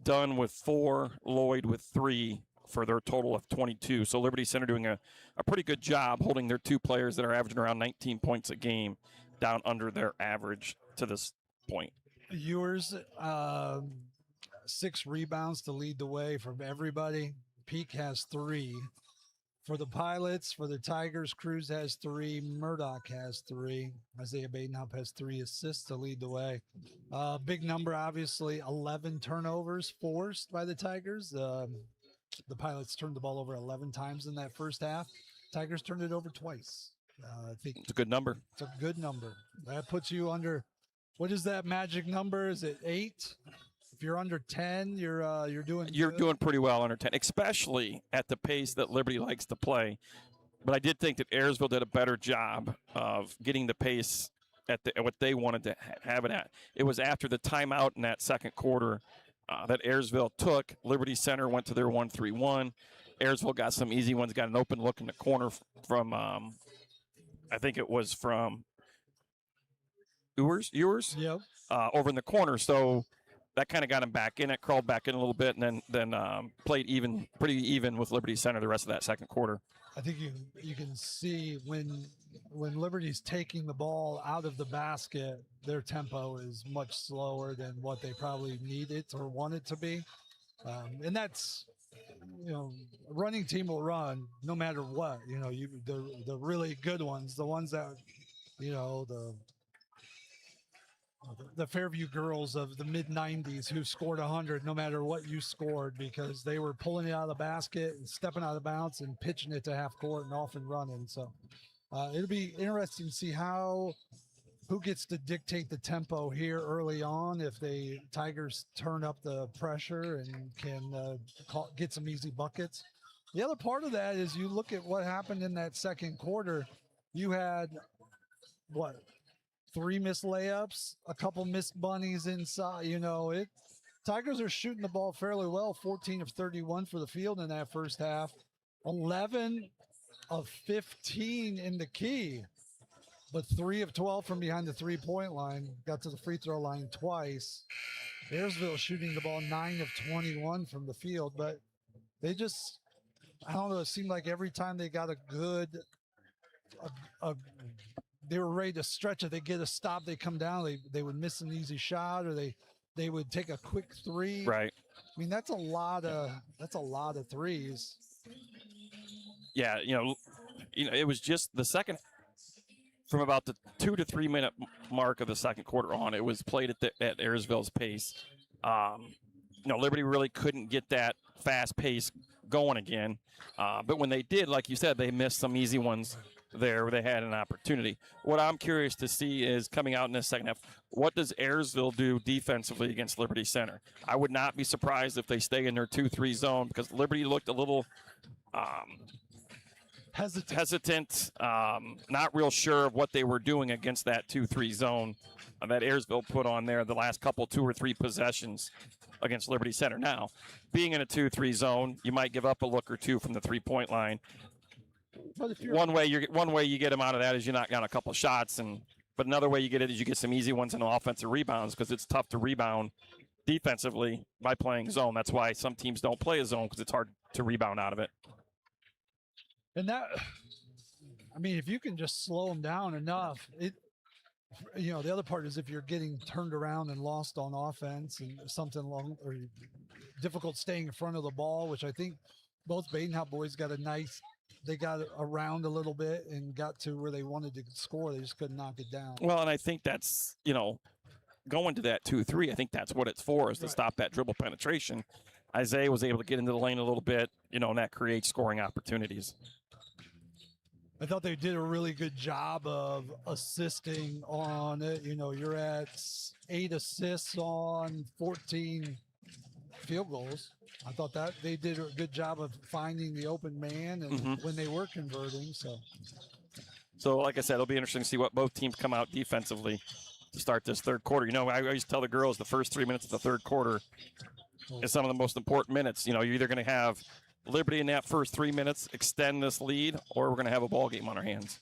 Dunn with 4, Lloyd with 3 for their total of 22. So Liberty Center doing a pretty good job holding their 2 players that are averaging around 19 points a game down under their average to this point. Ewers, 6 rebounds to lead the way from everybody. Peak has 3. For the Pilots, for the Tigers, Cruz has 3. Murdoch has 3. Isaiah Badenhop has 3 assists to lead the way. Big number, obviously, 11 turnovers forced by the Tigers. The Pilots turned the ball over 11 times in that first half. Tigers turned it over twice. I think it's a good number. It's a good number. That puts you under, what is that magic number? Is it 8? If you're under 10, you're doing good. Doing pretty well under 10, especially at the pace that Liberty likes to play. But I did think that Ayersville did a better job of getting the pace at what they wanted to have it at. It was after the timeout in that second quarter that Ayersville took. Liberty Center went to their 1-3-1. Ayersville got some easy ones, got an open look in the corner from, I think it was from Ewers, Yep. over in the corner. So that kind of got him back in it, crawled back in a little bit, and then played pretty even with Liberty Center the rest of that second quarter. I think you can see when Liberty's taking the ball out of the basket, their tempo is much slower than what they probably need it or want it to be. And that's, a running team will run no matter what. The really good ones, the ones that, the Fairview girls of the mid 90s who scored 100 no matter what you scored, because they were pulling it out of the basket and stepping out of bounds and pitching it to half court and off and running. So it'll be interesting to see who gets to dictate the tempo here early on, if the Tigers turn up the pressure and can get some easy buckets. The other part of that is you look at what happened in that second quarter. You had what? 3 missed layups, a couple missed bunnies inside. Tigers are shooting the ball fairly well, 14 of 31 for the field in that first half, 11 of 15 in the key, but 3 of 12 from behind the 3-point line. Got to the free throw line twice. Ayersville shooting the ball 9 of 21 from the field, but they just, I don't know, it seemed like every time they got they were ready to stretch it, they get a stop, they come down, they would miss an easy shot, or they would take a quick three. Right. I mean, that's a lot of threes. Yeah, it was just the second, from about the 2 to 3 minute mark of the second quarter on, it was played at Ayersville's pace. Liberty really couldn't get that fast pace going again. But when they did, like you said, they missed some easy ones there where they had an opportunity. What I'm curious to see is, coming out in this second half, what does Ayersville do defensively against Liberty Center? I would not be surprised if they stay in their 2-3 zone, because Liberty looked a little hesitant, not real sure of what they were doing against that 2-3 zone that Ayersville put on there the last couple 2 or 3 possessions against Liberty Center. Now, being in a 2-3 zone, you might give up a look or two from the 3-point line. One way you get them out of that is you knock down a couple shots, but another way you get it is you get some easy ones in offensive rebounds, because it's tough to rebound defensively by playing zone. That's why some teams don't play a zone, because it's hard to rebound out of it. And that, I mean, if you can just slow them down enough, the other part is if you're getting turned around and lost on offense and something long or difficult staying in front of the ball, which I think both Badenhop boys they got around a little bit and got to where they wanted to score. They just couldn't knock it down. Well, and I think that's, going to that 2-3, I think that's what it's for, is to stop that dribble penetration. Isaiah was able to get into the lane a little bit, and that creates scoring opportunities. I thought they did a really good job of assisting on it. You're at 8 assists on 14 field goals. I thought that they did a good job of finding the open man and when they were converting. So like I said, it'll be interesting to see what both teams come out defensively to start this third quarter. I always tell the girls the first 3 minutes of the third quarter is some of the most important minutes. You're either going to have Liberty in that first 3 minutes extend this lead, or we're going to have a ball game on our hands.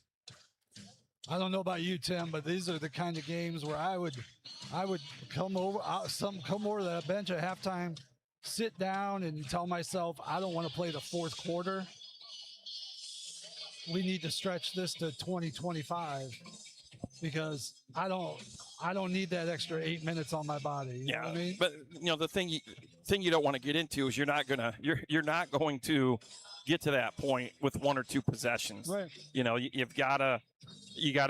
I don't know about you, Tim, but these are the kind of games where I would come over to that bench at halftime, sit down and tell myself, I don't want to play the fourth quarter. We need to stretch this to 2025 because I don't need that extra 8 minutes on my body. You know what I mean? But the thing you don't want to get into is you're not going to get to that point with 1 or 2 possessions. Right. You've got to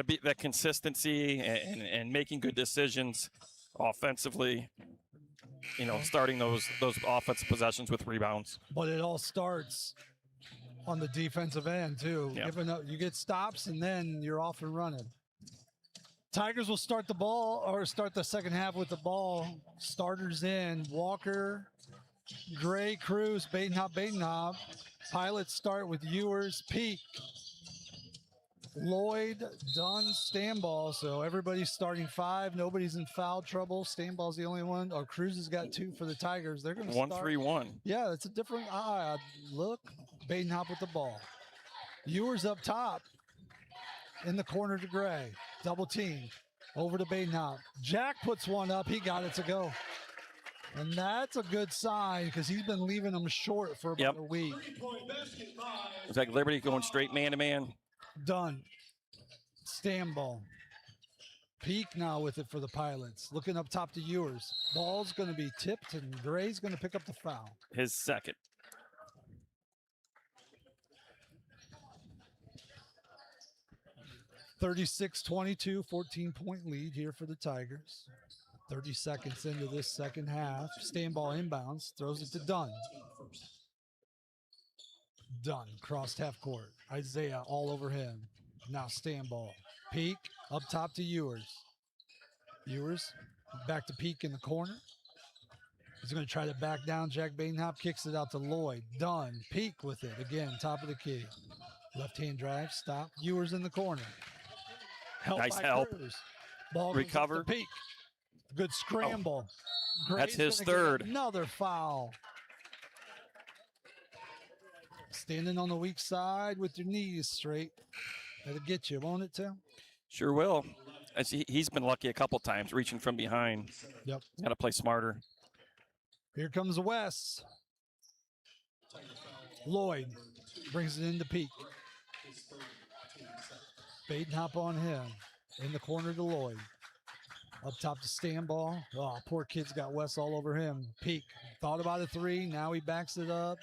be that consistency and making good decisions offensively. Starting those offensive possessions with rebounds. But it all starts on the defensive end too. Yeah. You get stops and then you're off and running. Tigers will start the second half with the ball. Starters in: Walker, Gray, Cruz, Badenhop. Pilots start with Ewers, Peak, Lloyd, Dunn, Stanball. So everybody's starting 5. Nobody's in foul trouble. Stanball's the only one. Oh, Cruz has got 2 for the Tigers. They're going to start. 1-3-1. Yeah, it's a different look. Badenhop with the ball. Ewers up top in the corner to Gray. Double team. Over to Badenhop. Jack puts one up. He got it to go. And that's a good sign because he's been leaving them short for about a week. It's like Liberty going straight man-to-man. Done. Stanball. Peak now with it for the Pilots. Looking up top to Ewers. Ball's going to be tipped, and Gray's going to pick up the foul. His second. (36-22), 14-point lead here for the Tigers. 30 seconds into this second half. Stanball inbounds, throws it to Dunn. Dunn, crossed half court. Isaiah all over him. Now Stanball. Peak, up top to Ewers. Ewers, back to Peak in the corner. He's going to try to back down. Jack Badenhop kicks it out to Lloyd. Dunn, Peak with it. Again, top of the key. Left-hand drive, stop. Ewers in the corner. Nice help. Cruz. Ball Recover. goes up to Peak. Good scramble. That's Gray's his gonna get third. Another foul. Standing on the weak side with your knees straight. That'll get you, won't it, Tim? Sure will. He's been lucky a couple times reaching from behind. Yep. Got to play smarter. Here comes Wes. Lloyd brings it into Peak. Badenhop on him. In the corner to Lloyd. Up top to Stanball. Oh, poor kid's got Wes all over him. Peak. Thought about a 3. Now he backs it up.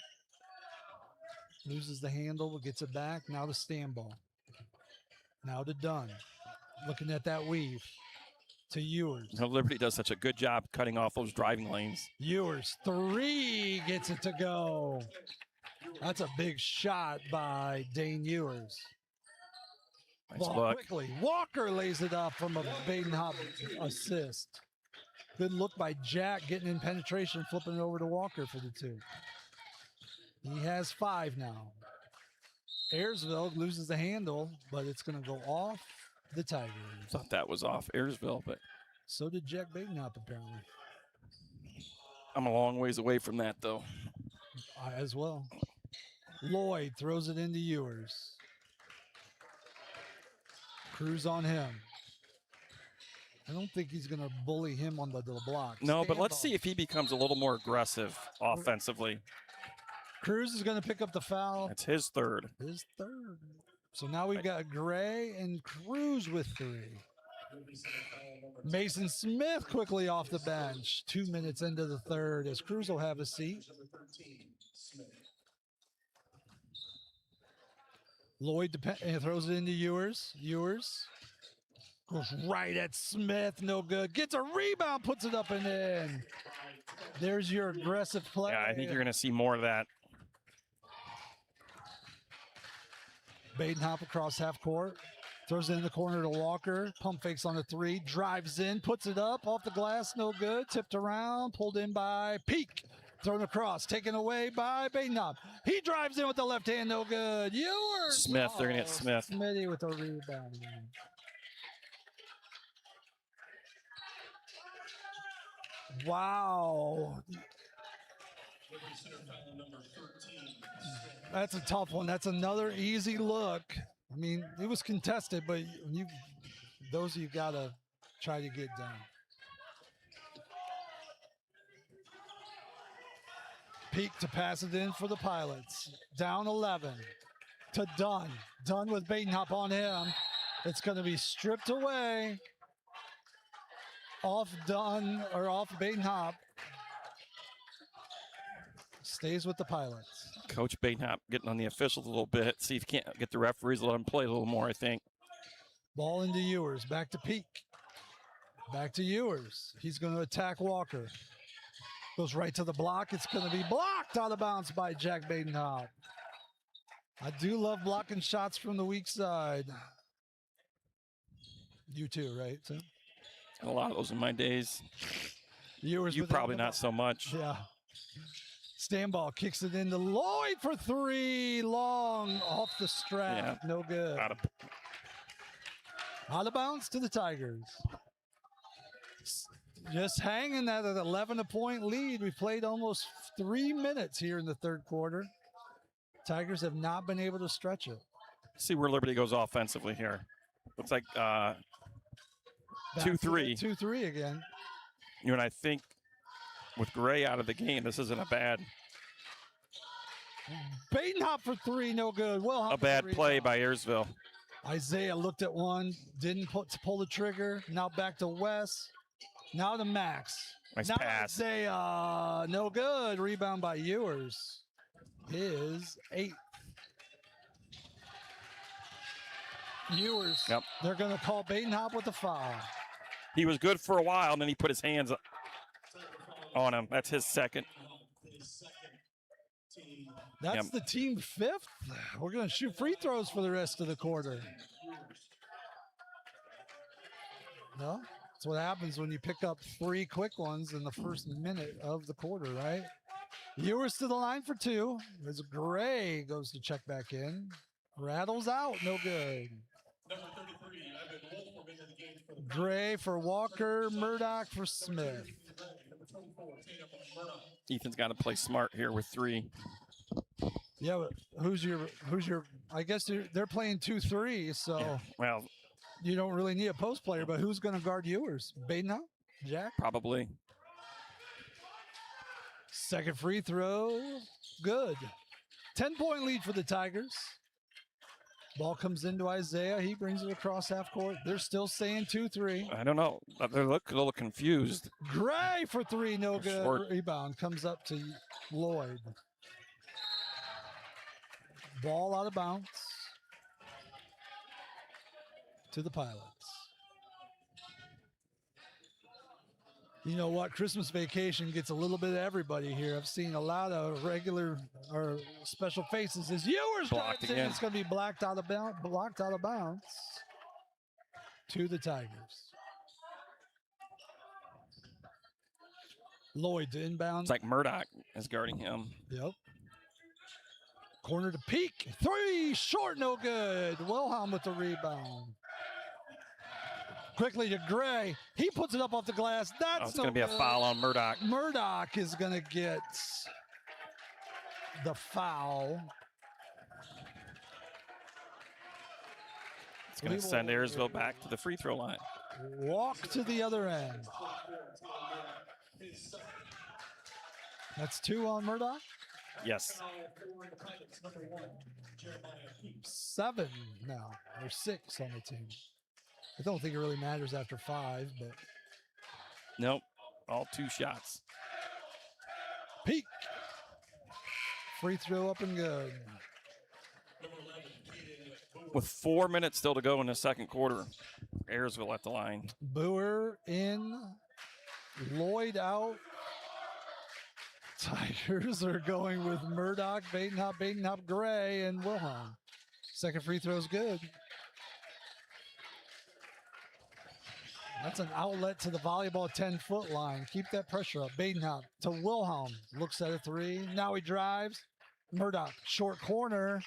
Loses the handle, but gets it back. Now to Stanball. Now to Dunn. Looking at that weave. To Ewers. You know, Liberty does such a good job cutting off those driving lanes. Ewers, 3, gets it to go. That's a big shot by Dane Ewers. Nice Ball look. quickly. Walker lays it up from a Badenhop assist. Good look by Jack, getting in penetration, flipping it over to Walker for the 2. He has 5 now. Ayersville loses the handle, but it's going to go off the Tigers. Thought that was off Ayersville, but So did Jack Badenhop, apparently. I'm a long ways away from that, though. As well. Lloyd throws it into Ewers. Cruz on him. I don't think he's going to bully him on the block. No, but let's Stanball. see if he becomes a little more aggressive offensively. Cruz is going to pick up the foul. That's his third. His 3rd. So now we've got Gray and Cruz with 3. Mason Smith quickly off the bench. 2 minutes into the 3rd as Cruz will have a seat. Lloyd throws it into Ewers. Ewers goes right at Smith. No good. Gets a rebound, puts it up and in. There's your aggressive play. Yeah, I think you're going to see more of that. Badenhop across half court. Throws it in the corner to Walker. Pump fakes on a 3. Drives in. Puts it up. Off the glass. No good. Tipped around. Pulled in by Peak. Thrown across. Taken away by Badenhop. He drives in with the left hand. No good. Ewers. Smith. They're going to hit Smith. Smitty with a rebound. Wow. That's a tough one. That's another easy look. I mean, it was contested, but those you gotta try to get down. Peak to pass it in for the Pilots. Down 11 to Dunn. Dunn with Badenhop on him. It's going to be stripped away. Off Dunn or off Badenhop. Stays with the Pilots. Coach Badenhop getting on the officials a little bit. See if he can't get the referees to let him play a little more, I think. Ball into Ewers. Back to Peak. Back to Ewers. He's going to attack Walker. Goes right to the block. It's going to be blocked out of bounds by Jack Badenhop. I do love blocking shots from the weak side. You too, right, Tim? A lot of those in my days. Ewers You with it probably on the not so much. Yeah. Stanball kicks it into Lloyd for 3. Long off the strap. Yeah. No good. Out of bounds to the Tigers. Just hanging that at 11-point lead. We played almost 3 minutes here in the third quarter. Tigers have not been able to stretch it. See where Liberty goes offensively here. Looks like 2-3. 2-3 again. You know, and I think with Gray out of the game, this isn't a bad Badenhop for 3, no good. Well, a bad play by Ayersville. Isaiah looked at one, didn't pull the trigger. Now back to Wes. Now to Max. Nice now pass. Isaiah, no good. Rebound by Ewers. His 8th. Ewers. Yep. They're going to call Badenhop with the foul. He was good for a while, and then he put his hands on him. That's his second. That's the team 5th. We're going to shoot free throws for the rest of the quarter. No, that's what happens when you pick up 3 quick ones in the first minute of the quarter, right? Ewers to the line for 2. As Gray goes to check back in. Rattles out, no good. Number 33, Evan Wolfram into the game for the Gray for Walker, Murdoch for Smith. number 24, Tatum Murdoch. Ethan's got to play smart here with 3. Yeah, but who's your? I guess they're playing 2-3, so Yeah. Well, you don't really need a post player. But who's going to guard Ewers? Badenhop? Jack? probably. Second free throw, good. 10-point lead for the Tigers. Ball comes into Isaiah. He brings it across half court. They're still saying 2-3. I don't know. They look a little confused. Gray for 3, no good. Short. Rebound comes up to Lloyd. Ball out of bounds to the Pilots. You know what? Christmas vacation gets a little bit of everybody here. I've seen a lot of regular or special faces. As Ewers Blocked drives in, again. it's going to be blocked out of bounds to the Tigers. Lloyd to inbound. It's like Murdoch is guarding him. Yep. Corner to Peak. 3, short, no good. Wilhelm with the rebound. Quickly to Gray. He puts it up off the glass. That's It's going to be a good. foul on Murdoch. Murdoch is going to get the foul. It's going to send Ayersville back to the free throw line. Walk to the other end. That's 2 on Murdoch. Yes. 7 now, or 6 on the team. I don't think it really matters after 5, but Nope. All 2 shots. Peak. Free throw up and good. With 4 minutes still to go in the second quarter, Ayersville at the line. Boer in. Lloyd out. Tigers are going with Murdoch, Badenhop, Gray, and Wilhelm. Second free throw is good. That's an outlet to the volleyball 10-foot line. Keep that pressure up. Badenhop to Wilhelm. Looks at a 3. Now he drives. Murdoch, short corner.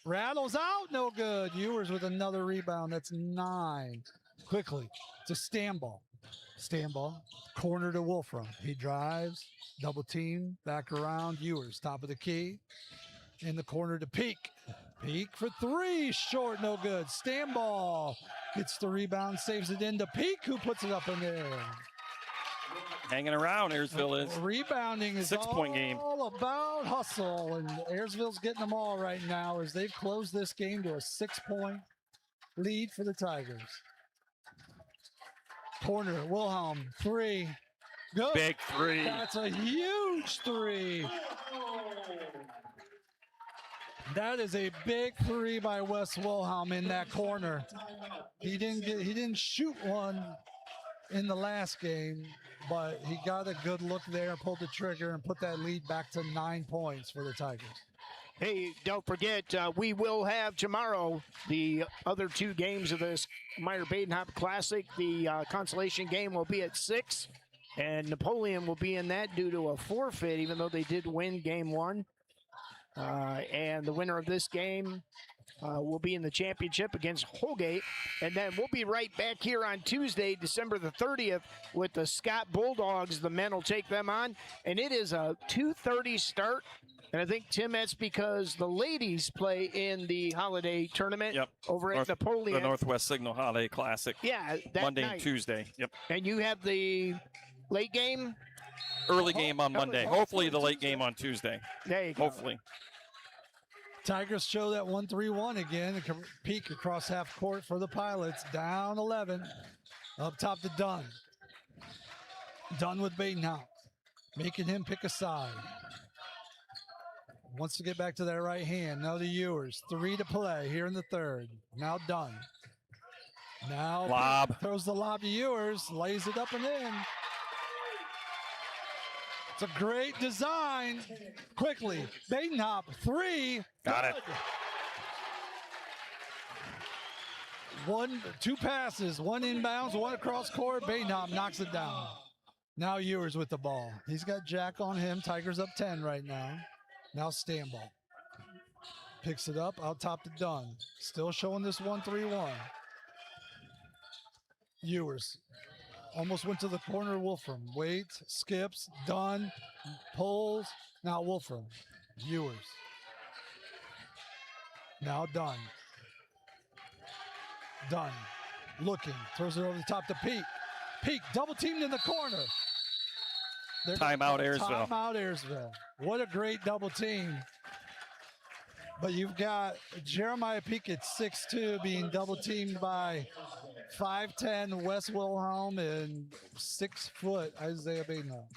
Rattles out. No good. Ewers with another rebound. That's 9. Quickly to Stanball. Stanball. Corner to Wolfram. He drives. Double team. Back around. Ewers. Top of the key. In the corner to Peak. Peak for 3. Short. No good. Stanball. Gets the rebound. Saves it into Peak, who puts it up in there. Hanging around, Ayersville is. Rebounding is 6-point game. all about hustle, and Ayersville's getting them all right now as they've closed this game to a 6-point lead for the Tigers. Corner, Wilhelm, 3. Good. Big 3. That's a huge 3. That is a big 3 by Wes Wilhelm in that corner. He didn't shoot one in the last game, but he got a good look there, pulled the trigger, and put that lead back to 9 points for the Tigers. Hey, don't forget, we will have tomorrow the other 2 games of this Meyer Badenhop Classic. The consolation game will be at 6, and Napoleon will be in that due to a forfeit, even though they did win game 1. And the winner of this game will be in the championship against Holgate. And then we'll be right back here on Tuesday, December the 30th, with the Scott Bulldogs. The men will take them on. And it is a 2:30 start. And I think, Tim, that's because the ladies play in the holiday tournament over at Napoleon. The Northwest Signal Holiday Classic. Yeah, that Monday night. and Tuesday. Yep. And you have the late game? Early game on Monday. Hopefully the late game on Tuesday. There you go. Hopefully. Tigers show that 1-3-1 again. Peak across half court for the Pilots. Down 11. Up top to Dunn. Dunn with Badenhop. Making him pick a side. Wants to get back to that right hand. Now to Ewers. 3 to play here in the third. Now Dunn. Now lob. Throws the lob to Ewers. Lays it up and in. It's a great design. Quickly. Badenhop. 3. Got it. 2 passes. 1 inbounds, 1 across court. Badenhop knocks it down. Now Ewers with the ball. He's got Jack on him. Tigers up 10 right now. Now Stanball. Picks it up out top to Dunn. Still showing this 1-3-1. Ewers. Almost went to the corner. Wolfram waits, skips, Dunn, pulls. Now Wolfram. Ewers. Now Dunn. Dunn. Looking. Throws it over the top to Peak. Peak double teamed in the corner. Timeout Ayersville. Timeout Ayersville. What a great double team. But you've got Jeremiah Peak at 6'2", being double teamed by 5'10" Wes Wilhelm and 6 foot Isaiah Badenhop.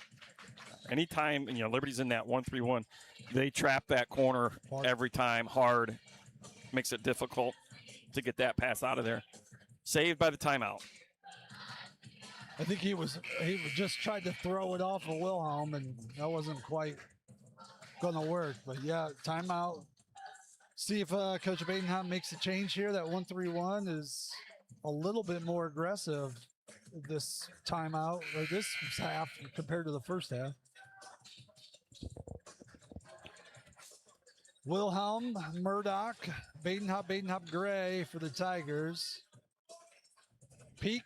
Anytime, Liberty's in that 1-3-1, they trap that corner every time hard. Makes it difficult to get that pass out of there. Saved by the timeout. I think he just tried to throw it off of Wilhelm, and that wasn't quite going to work. But yeah, timeout. See if Coach Badenhop makes a change here. That 1-3-1 is a little bit more aggressive this timeout, or this half compared to the first half. Wilhelm, Murdoch, Badenhop, Gray for the Tigers. Peak,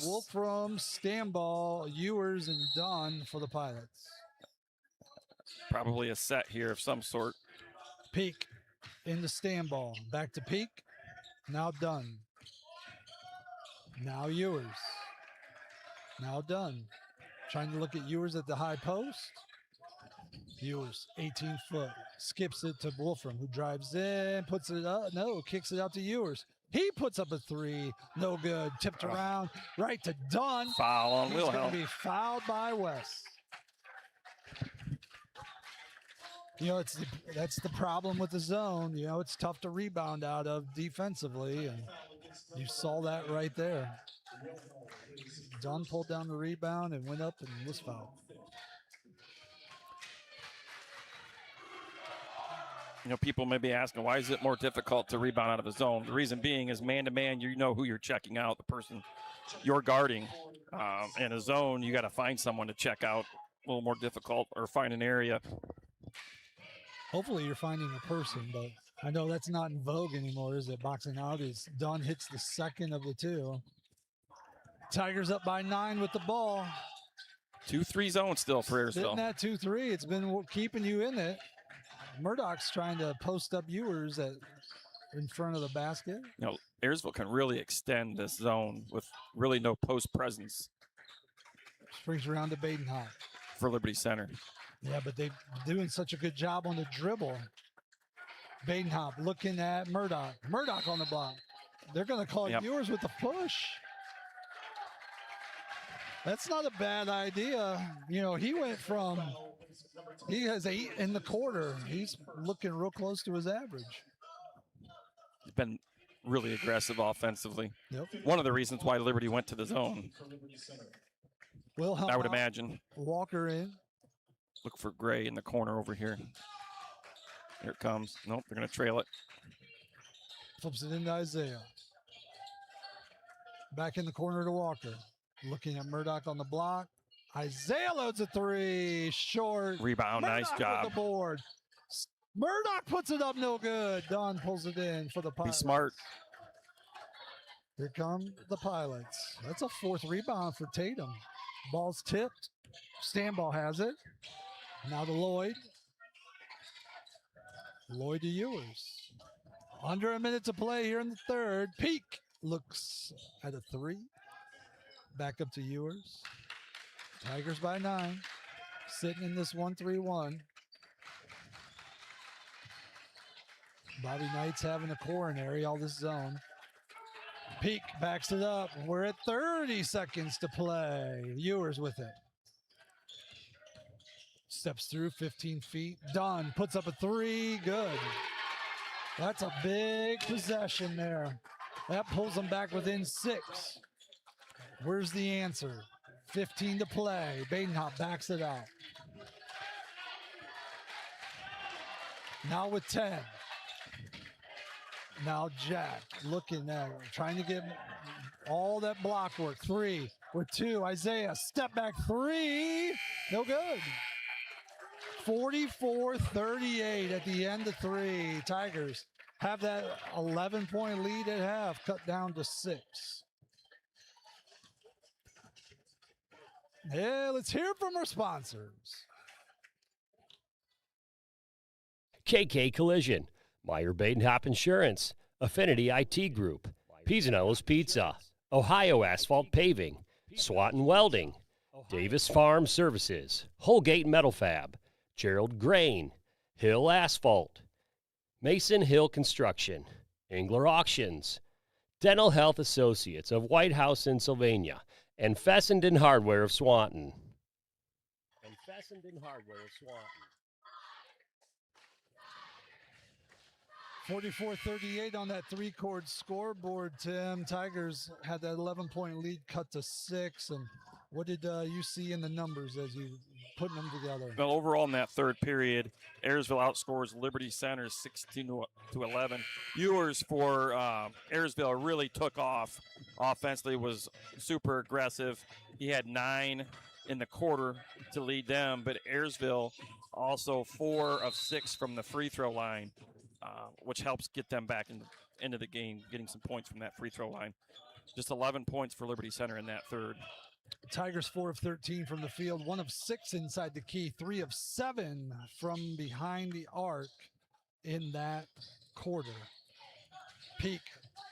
Wolfram, Stanball, Ewers, and Dunn for the Pilots. Probably a set here of some sort. Peak into Stanball. Back to Peak. Now Dunn. Now Ewers. Now Dunn. Trying to look at Ewers at the high post. Ewers, 18 foot. Skips it to Wolfram, who drives in, puts it up. No, kicks it out to Ewers. He puts up a 3. No good. Tipped around. Right to Dunn. Foul on Wilhelm. He's going to be fouled by Wes. That's the problem with the zone. It's tough to rebound out of defensively, and you saw that right there. Dunn pulled down the rebound and went up and was fouled. People may be asking, why is it more difficult to rebound out of a zone? The reason being is man-to-man, you know who you're checking out, the person you're guarding. In a zone, you got to find someone to check out. A little more difficult, or find an area. Hopefully you're finding a person, but I know that's not in vogue anymore, is it? Boxing out is Dunn hits the second of the 2. Tigers up by 9 with the ball. 2-3 zone still for Ayersville. Sitting at 2-3, it's been keeping you in it. Murdoch's trying to post up Ewers in front of the basket. Ayersville can really extend this zone with really no post presence. Springs around to Badenhop. For Liberty Center. Yeah, but they're doing such a good job on the dribble. Badenhop looking at Murdoch. Murdoch on the block. They're going to call Ewers with the push. That's not a bad idea. He has 8 in the quarter. He's looking real close to his average. He's been really aggressive offensively. Yep. One of the reasons why Liberty went to the zone. Wilhelm, I would imagine. Walker in. Look for Gray in the corner over here. Here it comes. Nope, they're going to trail it. Flips it into Isaiah. Back in the corner to Walker. Looking at Murdoch on the block. Isaiah loads a 3. Short. Rebound. Murdoch Nice job. with the board. Murdoch puts it up, no good. Dunn pulls it in for the Be Pilots. smart. Here come the Pilots. That's a 4th rebound for Tatum. Ball's tipped. Standball has it. Now to Lloyd. Lloyd to Ewers. Under a minute to play here in the third. Peak looks at a 3. Back up to Ewers. Tigers by 9. Sitting in this 1-3-1. Bobby Knight's having a coronary all this zone. Peak backs it up. We're at 30 seconds to play. Ewers with it. Steps through 15 feet. Dunn puts up a 3. Good. That's a big possession there. That pulls them back within 6. Where's the answer? 15 to play. Badenhop backs it out. Now with 10. Now Jack looking at it, trying to get all that block work. 3 with 2. Isaiah, step back 3. No good. 44-38 at the end of 3. Tigers have that 11-point lead at half cut down to 6. Yeah, let's hear from our sponsors. KK Collision, Meyer Badenhop Insurance, Affinity IT Group, Pisanello's Pizza, Ohio Asphalt Paving, Swanton Welding, Davis Farm Services, Holgate Metal Fab, Gerald Grain, Hill Asphalt, Mason Hill Construction, Engler Auctions, Dental Health Associates of White House in Sylvania, and Fessenden Hardware of Swanton. 44-38 on that 3-chord scoreboard, Tim. Tigers had that 11-point lead cut to 6. And what did you see in the numbers as you putting them together? Well, overall in that third period, Ayersville outscores Liberty Center 16-11. Ewers for Ayersville really took off offensively, was super aggressive. He had 9 in the quarter to lead them, but Ayersville also 4 of 6 from the free throw line, which helps get them back into the game, getting some points from that free throw line. Just 11 points for Liberty Center in that third. Tigers 4 of 13 from the field, 1 of 6 inside the key, 3 of 7 from behind the arc in that quarter. Peak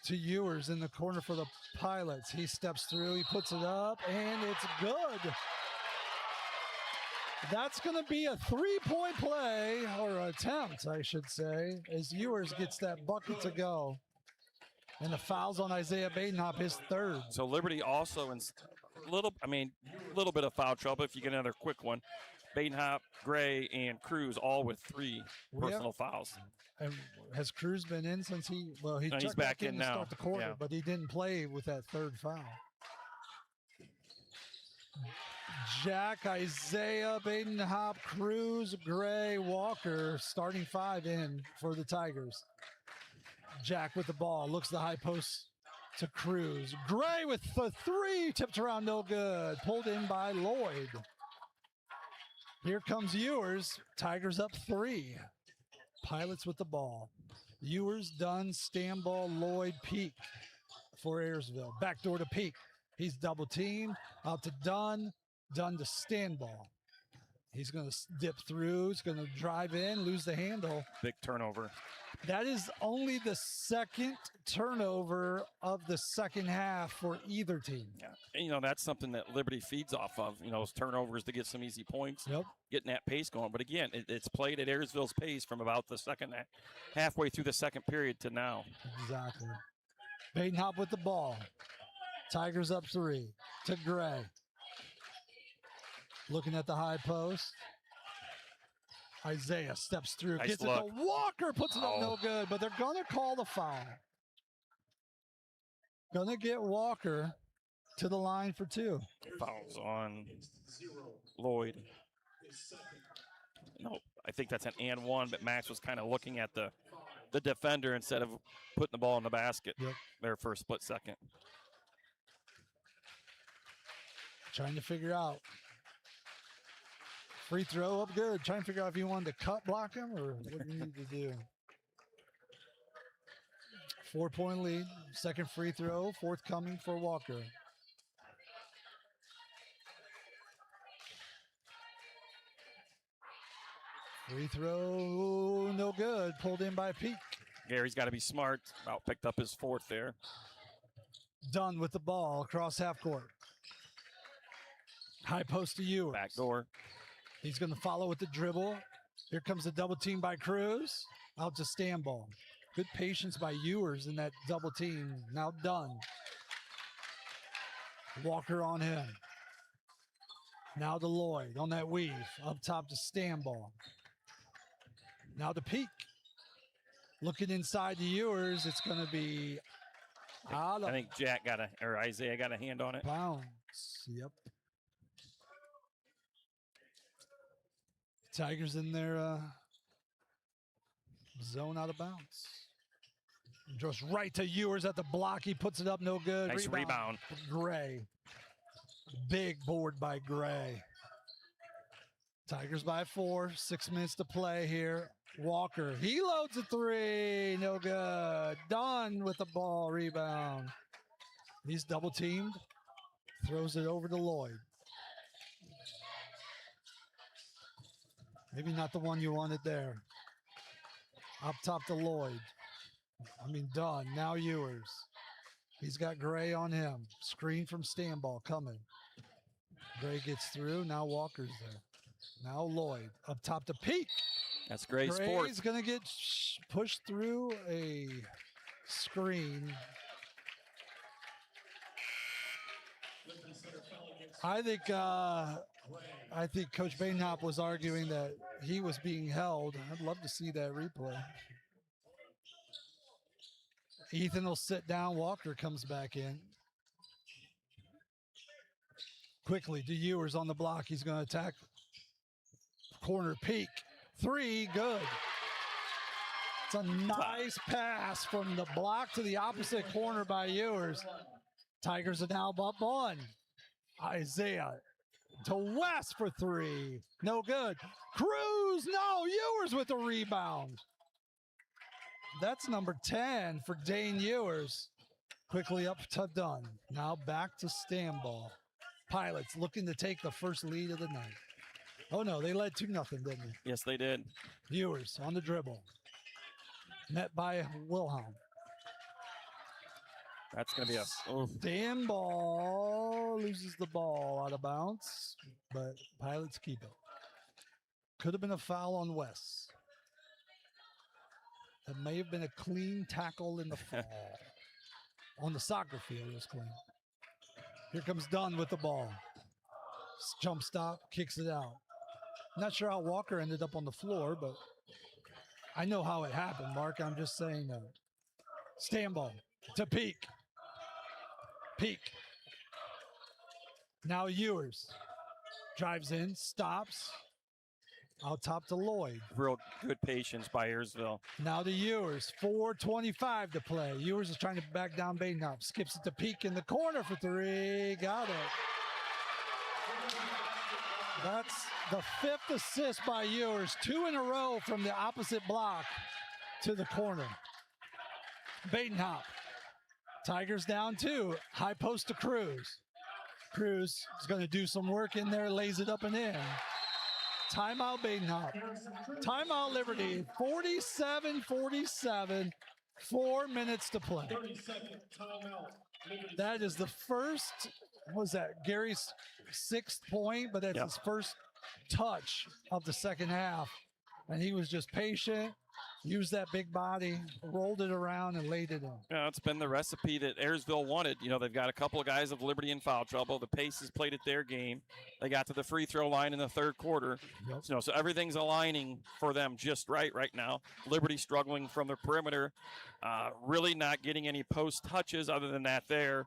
to Ewers in the corner for the Pilots. He steps through, he puts it up, and it's good. That's going to be a 3-point play, or attempt, I should say, as Ewers gets that bucket to go. And the foul's on Isaiah Badenhop, his 3rd. So Liberty also in little bit of foul trouble if you get another quick one. Badenhop, Gray, and Cruz all with 3 personal fouls. And has Cruz been in since he's he's back in to now. Start the quarter, Yeah. but he didn't play with that 3rd foul. Jack, Isaiah, Badenhop, Cruz, Gray, Walker, starting 5 in for the Tigers. Jack with the ball, looks the high post to Cruz. Gray with the 3, tipped around, no good. Pulled in by Lloyd. Here comes Ewers. Tigers up 3. Pilots with the ball. Ewers, Dunn, Standball, Lloyd, Peak for Ayersville. Backdoor to Peak. He's double teamed. Out to Dunn. Dunn to Standball. He's going to dip through. He's going to drive in, lose the handle. Big turnover. That is only the 2nd turnover of the second half for either team. Yeah, and, that's something that Liberty feeds off of, those turnovers to get some easy points, getting that pace going. But again, it's played at Ayersville's pace from about the halfway through the second period to now. Exactly. Badenhop with the ball. Tigers up 3 to Gray. Looking at the high post. Isaiah steps through, Nice gets look. it to Walker, puts it up, no good, but they're going to call the foul. Going to get Walker to the line for 2. Fouls on Lloyd. No, I think that's an and 1, but Max was kind of looking at the defender instead of putting the ball in the basket there for a split second. Trying to figure out. Free throw up good. Trying to figure out if you wanted to cut block him or what you need to do. 4-point lead. Second free throw, forthcoming for Walker. Free throw, no good. Pulled in by Peak. Gary's got to be smart. About picked up his fourth there. Dunn with the ball across half court. High post to Ewers. Back door. He's going to follow with the dribble. Here comes the double team by Cruz. Out to Stanball. Good patience by Ewers in that double team. Now Dunn. Walker on him. Now to Lloyd on that weave. Up top to Stanball. Now to Peak. Looking inside to Ewers. It's going to be out of I think Isaiah got a hand on it. bounds. Yep. Tigers in their zone out of bounds. Just right to Ewers at the block. He puts it up, no good. Nice rebound. Gray. Big board by Gray. Tigers by 4. 6 minutes to play here. Walker. He loads a 3. No good. Dunn with the ball. Rebound. He's double teamed. Throws it over to Lloyd. Maybe not the one you wanted there. Up top to Lloyd. Dunn. Now Ewers. He's got Gray on him. Screen from Stanball coming. Gray gets through. Now Walker's there. Now Lloyd. Up top to Peak. That's Gray's Gray's fourth. going to get pushed through a screen. I think Coach Badenhop was arguing that he was being held. I'd love to see that replay. Ethan will sit down. Walker comes back in. Quickly to Ewers on the block. He's going to attack. Corner Peak. 3, good. It's a nice pass from the block to the opposite corner by Ewers. Tigers are now up 1. Isaiah to West for 3. No good. Cruz, no. Ewers with the rebound. That's number 10 for Dane Ewers. Quickly up to Dunn. Now back to Stanball. Pilots looking to take the first lead of the night. Oh, no, they led 2-0, didn't they? Yes, they did. Ewers on the dribble. Met by Wilhelm. That's going to be a... Stanball loses the ball out of bounds, but Pilots keep it. Could have been a foul on West. That may have been a clean tackle in the fall. On the soccer field, it was clean. Here comes Dunn with the ball. Jump stop, kicks it out. Not sure how Walker ended up on the floor, but I know how it happened, Mark. I'm just saying that. Stanball to Peak. Peak. Now Ewers. Drives in, stops. Out top to Lloyd. Real good patience by Ayersville. Now to Ewers. 4:25 to play. Ewers is trying to back down Badenhop. Skips it to Peak in the corner for 3. Got it. That's the 5th assist by Ewers. 2 in a row from the opposite block to the corner. Badenhop. Tigers down 2. High post to Cruz. Cruz is going to do some work in there. Lays it up and in. Timeout Badenhop. Timeout Liberty. 47-47. 4 minutes to play. That is the first, what was that, Gary's 6th point, but that's his first touch of the second half. And he was just patient, used that big body, rolled it around, and laid it in. Yeah, it's been the recipe that Ayersville wanted. You know, they've got a couple of guys of Liberty in foul trouble. The pace has played at their game. They got to the free throw line in the third quarter. Yep. You know, so everything's aligning for them just right now. Liberty struggling from the perimeter, really not getting any post touches other than that there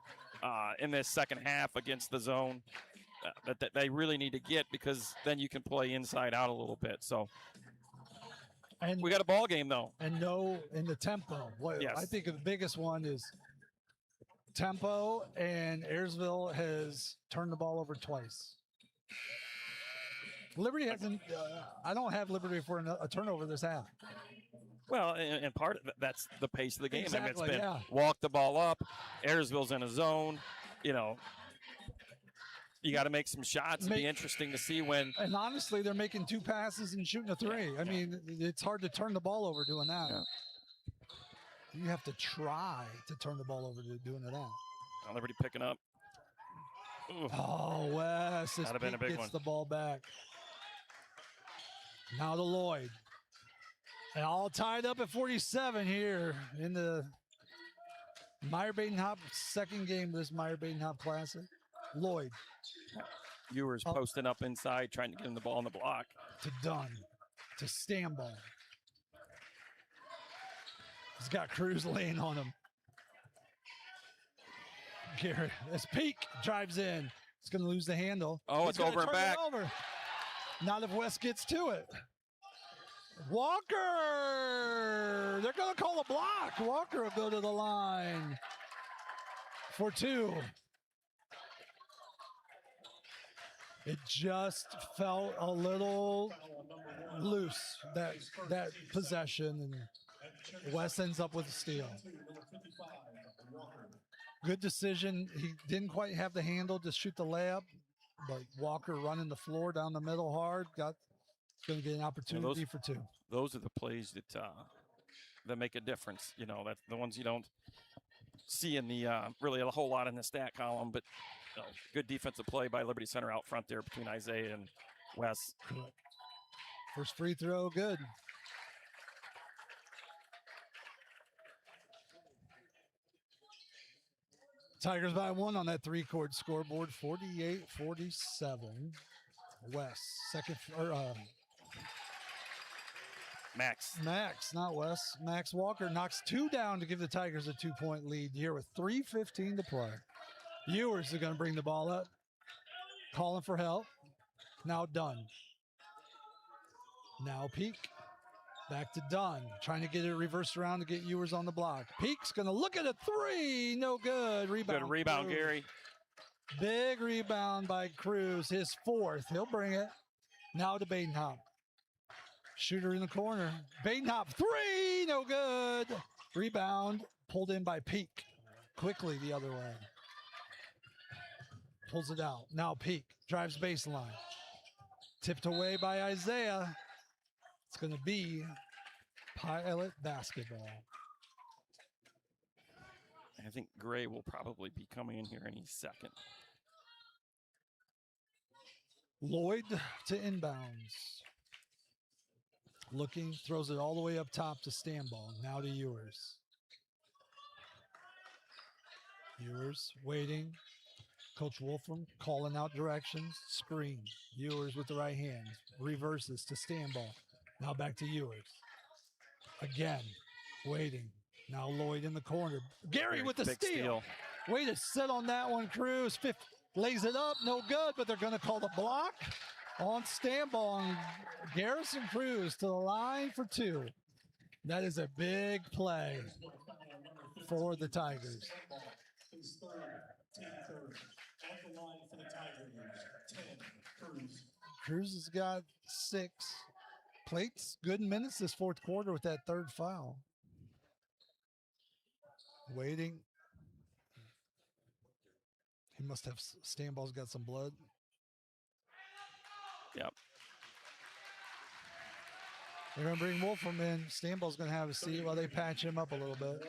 in this second half against the zone that they really need to get, because then you can play inside out a little bit. So And we got a ball game, though. And no in the tempo. Yes. I think the biggest one is tempo, and Ayersville has turned the ball over twice. Liberty hasn't. I don't have Liberty for a turnover this half. Well, and part of that's the pace of the game. Exactly, I mean, it's been yeah. walk the ball up. Ayersville's in a zone. You know, you got to make some shots. It'd be interesting to see when. And honestly, they're making 2 passes and shooting a 3. I mean, it's hard to turn the ball over doing that. Yeah. You have to try to turn the ball over to doing that. Liberty picking up. Ooh. Oh, Wes. That'd have been a big gets one. the ball back. Now to Lloyd. And all tied up at 47 here in the Meyer Badenhop second game of this Meyer Badenhop Classic. Lloyd. Ewers posting up inside, trying to get him the ball on the block. To Dunn. To Stambaugh. He's got Cruz laying on him. Garrett, as Peak drives in. He's going to lose the handle. Oh, it's over and back. Over. Not if West gets to it. Walker! They're going to call a block. Walker will go to the line for 2. It just felt a little loose, that possession, and West ends up with a steal. Good decision. He didn't quite have the handle to shoot the layup, but Walker running the floor down the middle hard. Going to get an opportunity for 2. Those are the plays that make a difference. You know, that's the ones you don't see in the really a whole lot in the stat column. But good defensive play by Liberty Center out front there between Isaiah and Wes. First free throw, good. Tigers by 1 on that 3-court scoreboard, 48-47. West, second, Max, not West. Max Walker knocks 2 down to give the Tigers a 2-point lead here with 3:15 to play. Ewers are going to bring the ball up, calling for help. Now Dunn. Now Peak. Back to Dunn, trying to get it reversed around to get Ewers on the block. Peak's going to look at a 3. No good. Rebound. Good rebound, Cruz. Gary. Big rebound by Cruz, his 4th. He'll bring it. Now to Badenhop. Shooter in the corner. Badenhop, 3. No good. Rebound pulled in by Peak. Quickly the other way. Pulls it out. Now Peak drives baseline. Tipped away by Isaiah. It's going to be Pilot basketball. I think Gray will probably be coming in here any second. Lloyd to inbounds. Looking, throws it all the way up top to Stambaugh. Now to Ewers. Ewers waiting. Coach Wolfram calling out directions. Screen. Ewers with the right hand. Reverses to Stambaugh. Now back to Ewers. Again, waiting. Now Lloyd in the corner. Gary with the steal. Way to sit on that one, Cruz. Lays it up, no good, but they're going to call the block on Stambaugh. And Garrison Cruz to the line for 2. That is a big play for the Tigers. Cruz has got 6. Plates good minutes this 4th quarter with that 3rd foul. Waiting. He must have, Stambaugh's got some blood. Yep. They're going to bring Wolfram in. Stambaugh's going to have a seat while they patch him up a little bit.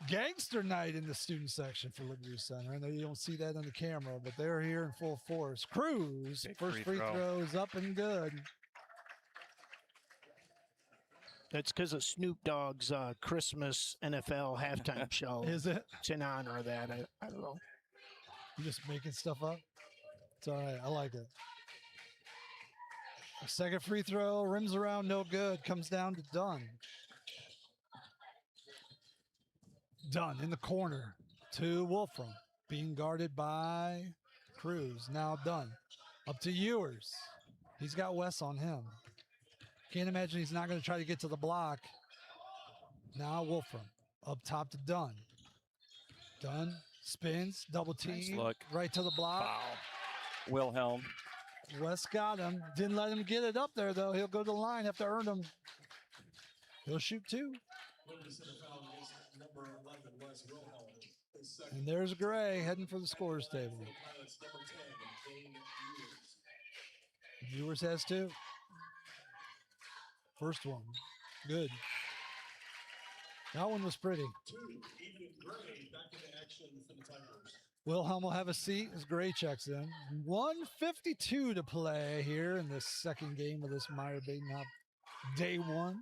Gangster night in the student section for Liberty Center. I know you don't see that on the camera, but they're here in full force. Cruz, first free throw is up and good. That's because of Snoop Dogg's Christmas NFL halftime show. Is it? It's in honor of that. I don't know. You just making stuff up? It's all right. I like it. A second free throw, rims around, no good. Comes down to Dunn. Dunn in the corner to Wolfram. Being guarded by Cruz. Now Dunn. Up to Ewers. He's got Wes on him. Can't imagine he's not going to try to get to the block. Now Wolfram. Up top to Dunn. Dunn spins, double team, look. right to the block. Foul. Wilhelm. West got him. Didn't let him get it up there, though. He'll go to the line, have to earn him. He'll shoot 2. And there's Gray heading for the scores table. Viewers has 2. First one. Good. That one was pretty. Wilhelm will have a seat as Gray checks in. 1:52 to play here in the second game of this Meyer Badenhop day 1.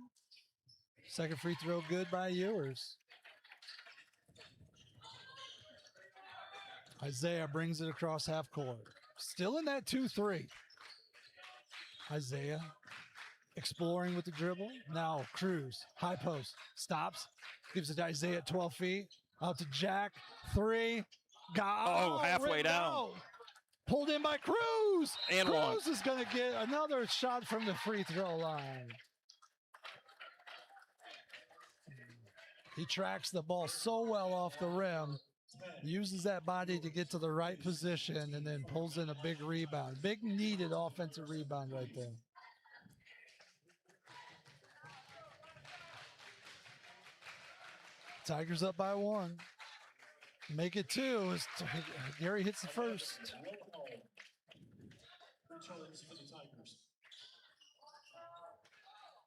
Second free throw good by Ewers. Isaiah brings it across half court. Still in that 2-3. Isaiah exploring with the dribble. Now Cruz, high post, stops, gives it to Isaiah at 12 feet. Out to Jack, 3. Got halfway down. out. Pulled in by Cruz. And Cruz is going to get another shot from the free throw line. He tracks the ball so well off the rim, uses that body to get to the right position, and then pulls in a big rebound. Big needed offensive rebound right there. Tigers up by 1. Make it 2 as Gary hits the first.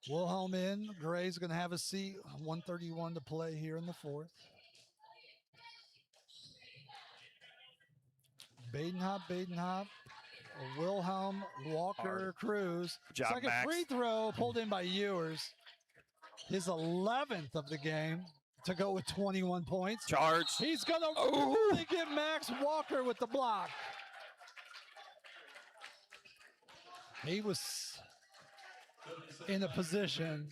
Wilhelm in. Gray's going to have a seat. 1:31 to play here in the 4th. Badenhop. Wilhelm, Walker, Cruz. Job, Second Max. free throw pulled in by Ewers. His 11th of the game to go with 21 points. Charge. He's going to really get Max Walker with the block. He was in a position,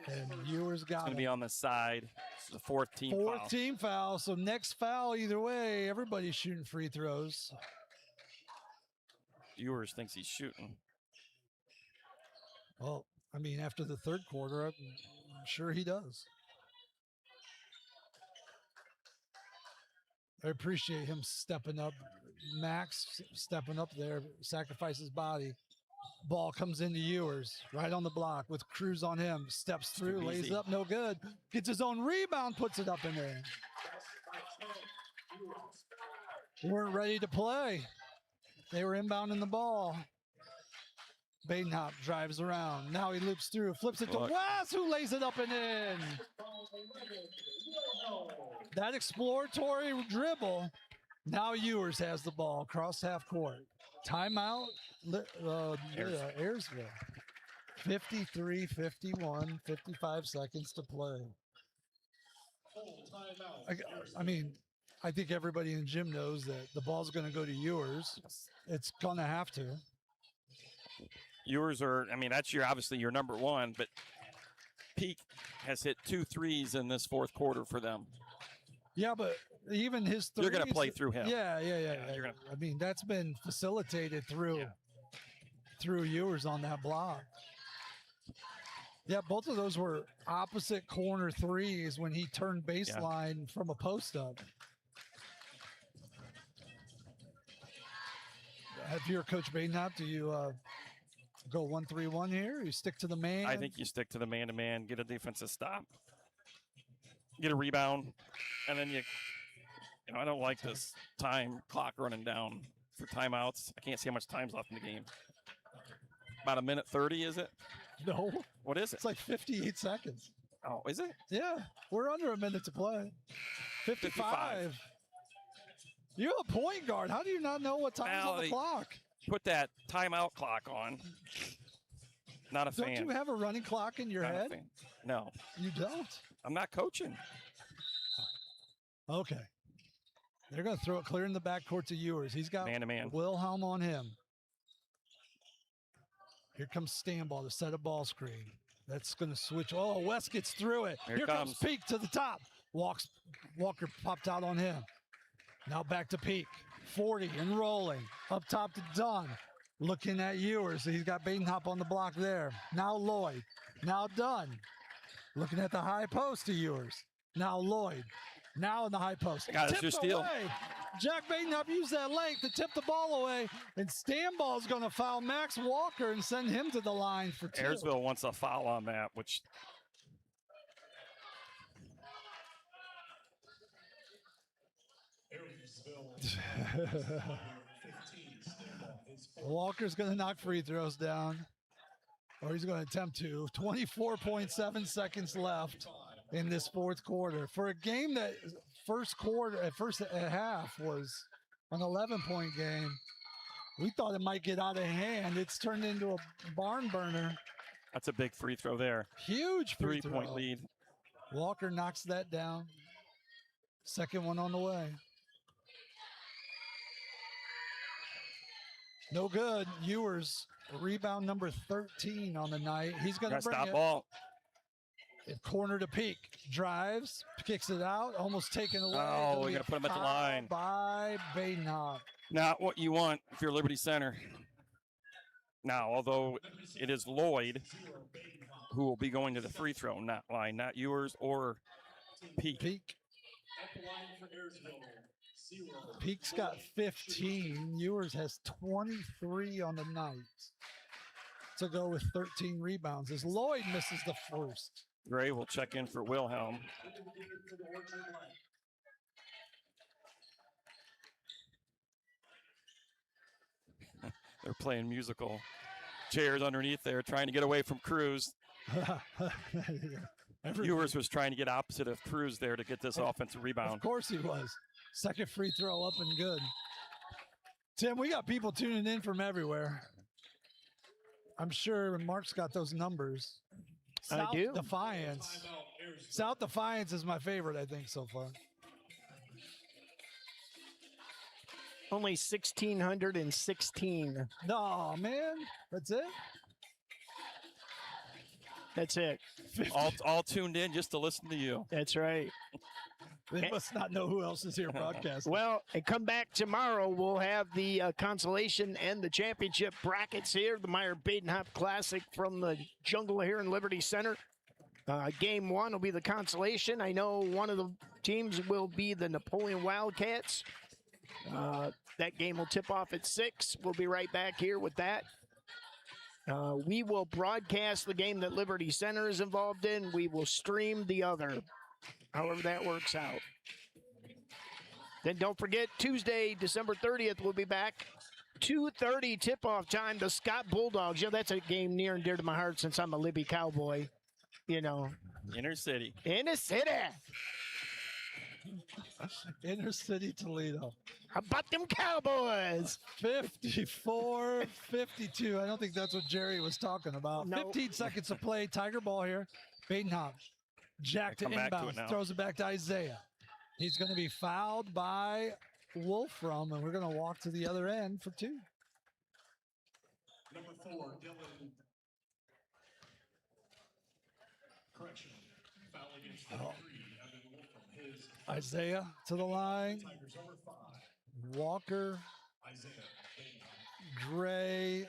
and Ewers got Going to him. be on the side. It's the 4th team Fourth foul. team foul. So next foul, either way, everybody's shooting free throws. Ewers thinks he's shooting. Well, I mean, after the third quarter, I'm sure he does. I appreciate him stepping up. Max stepping up there, sacrifice his body. Ball comes into Ewers, right on the block with Cruz on him. Steps through, too lays easy. it up, no good. Gets his own rebound, puts it up in there. They weren't ready to play. They were inbounding the ball. Badenhop drives around. Now he loops through, flips it to Look. West, who lays it up and in. That exploratory dribble. Now Ewers has the ball across half court. Timeout, Ayersville. 53-51, 55 seconds to play. I mean, I think everybody in the gym knows that the ball's going to go to Ewers. It's going to have to. Ewers are, I mean, that's obviously your number 1, but Peak has hit 2 threes in this 4th quarter for them. Yeah, but even his You're going to threes- play through him. Yeah. you're gonna- I mean, that's been facilitated through Ewers on that block. Yeah, both of those were opposite corner threes when he turned baseline from a post up. If you're Coach Badenhop, do you go 1-3-1 here? You stick to the man? I think you stick to the man-to-man, get a defensive stop, get a rebound, and then I don't like this time clock running down for timeouts. I can't see how much time's left in the game. About 1:30, is it? No, What is it? it's like 58 seconds. Oh, is it? Yeah, we're under a minute to play. 55. You're a point guard. How do you not know what time's on the Well, clock? Put that timeout clock on. Not a Don't fan. you have a running clock in your Not a head? fan. No, You don't? I'm not coaching. Okay. They're going to throw it clear in the backcourt to Ewers. He's got Man-to-man. Wilhelm on him. Here comes Stanball to set a ball screen. That's going to switch. Oh, West gets through it. Here Here comes comes. Peak to the top. Walker popped out on him. Now back to Peak. 40 and rolling. Up top to Dunn. Looking at Ewers. He's got Badenhop on the block there. Now Lloyd. Now Dunn. Looking at the high post to Ewers. Now Lloyd. Now in the high post. Got it, Tipped your steal. away. Jack Badenhop used that length to tip the ball away, and Stanball's going to foul Max Walker and send him to the line for 2. Ayersville wants a foul on that, which Walker's going to knock free throws down, or he's going to attempt to. 24.7 seconds left in this fourth quarter. For a game that first half was an 11-point game, we thought it might get out of hand. It's turned into a barn burner. that's a big free throw there. Huge free throw. 3-point lead. Walker knocks that down. Second one on the way. No good. Ewers, rebound number 13 on the night. He's going to bring Stop it. ball. Corner to Peak. Drives, kicks it out, almost taken away. Oh, we're going to put him at the line. By Badenhop. Not what you want if you're Liberty Center. Now, although it is Lloyd who will be going to the free throw line, not Ewers or Peak. Peak. Peak's got 15. Ewers has 23 on the night to go with 13 rebounds as Lloyd misses the first. Gray will check in for Wilhelm. They're playing musical chairs underneath there, trying to get away from Cruz. Ewers was trying to get opposite of Cruz there to get this offensive rebound. Of course he was. Second free throw up and good. Tim, we got people tuning in from everywhere. I'm sure Mark's got those numbers. I do. Defiance. South Defiance is my favorite, I think, so far. Only 1,616. No, man. That's it? That's it. All tuned in just to listen to you. That's right. They must not know who else is here broadcasting. Well, and come back tomorrow. We'll have the consolation and the championship brackets here. The Meyer Badenhop Classic from the jungle here in Liberty Center. Game 1 will be the consolation. I know one of the teams will be the Napoleon Wildcats. That game will tip off at 6. We'll be right back here with that. We will broadcast the game that Liberty Center is involved in. We will stream the other, however that works out. Then don't forget, Tuesday, December 30th, we'll be back. 2:30 tip-off time, the Scott Bulldogs. Yeah, that's a game near and dear to my heart since I'm a Libby Cowboy. You know. Inner City. Inner City. Inner City Toledo. How about them Cowboys? 54-52. I don't think that's what Jerry was talking about. No. 15 seconds to play. Tiger ball here. Badenhop. Jack to inbound. Throws it back to Isaiah. He's going to be fouled by Wolfram, and we're going to walk to the other end for 2. Number 4, Dylan. Correction. Foul against 3. Evan Wolfram. His Isaiah to the line. Tigers over 5. Walker. Isaiah. Gray.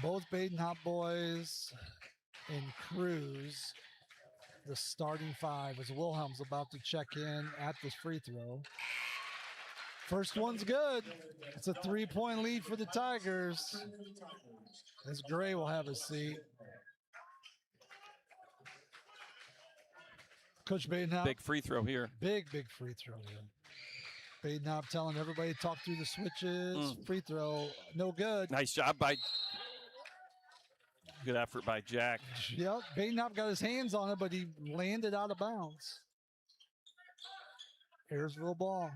Both Badenhop boys. And Cruz. The starting 5 as Wilhelm's about to check in at the free throw. First one's good. It's a 3-point lead for the Tigers. As Gray will have a seat. Coach Badenhop. Big free throw here. Big free throw here. Badenhop telling everybody to talk through the switches. Free throw, no good. Nice job by... Good effort by Jack. Yep, Badenhop got his hands on it, but he landed out of bounds. Ayersville ball.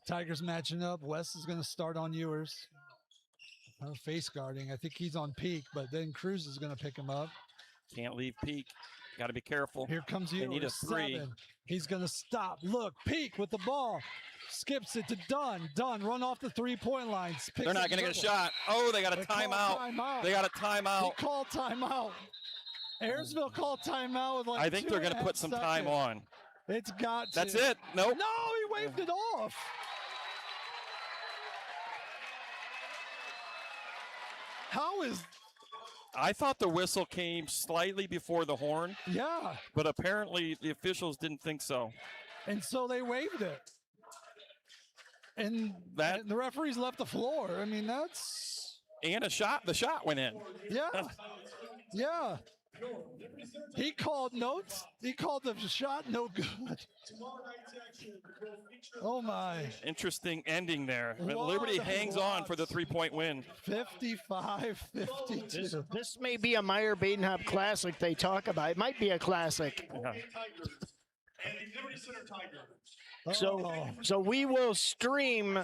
Tigers matching up. West is going to start on Ewers. Face guarding. I think he's on Peak, but then Cruz is going to pick him up. Can't leave Peak. Got to be careful. Here comes Ewers. They need a 3. 7. He's going to stop. Look, Peak with the ball. Skips it to Dunn. Dunn run off the 3-point line. They're not going to get a shot. Oh, they got a timeout. They got a timeout. He called timeout. Ayersville called timeout with like I think they're going to put some time on. It's got to. That's it. Nope. No, he waved it off. I thought the whistle came slightly before the horn, Yeah, but apparently the officials didn't think so. and so they waved it. And That- the referees left the floor. I mean, that's And the shot went in. yeah, yeah. He called notes. He called the shot no good. Oh my! Interesting ending there. But What Liberty a hangs on for the loss. 3-point win. 55-52. This may be a Meyer Badenhop classic they talk about. It might be a classic. Yeah. Tigers and the Liberty Center Tigers. So we will stream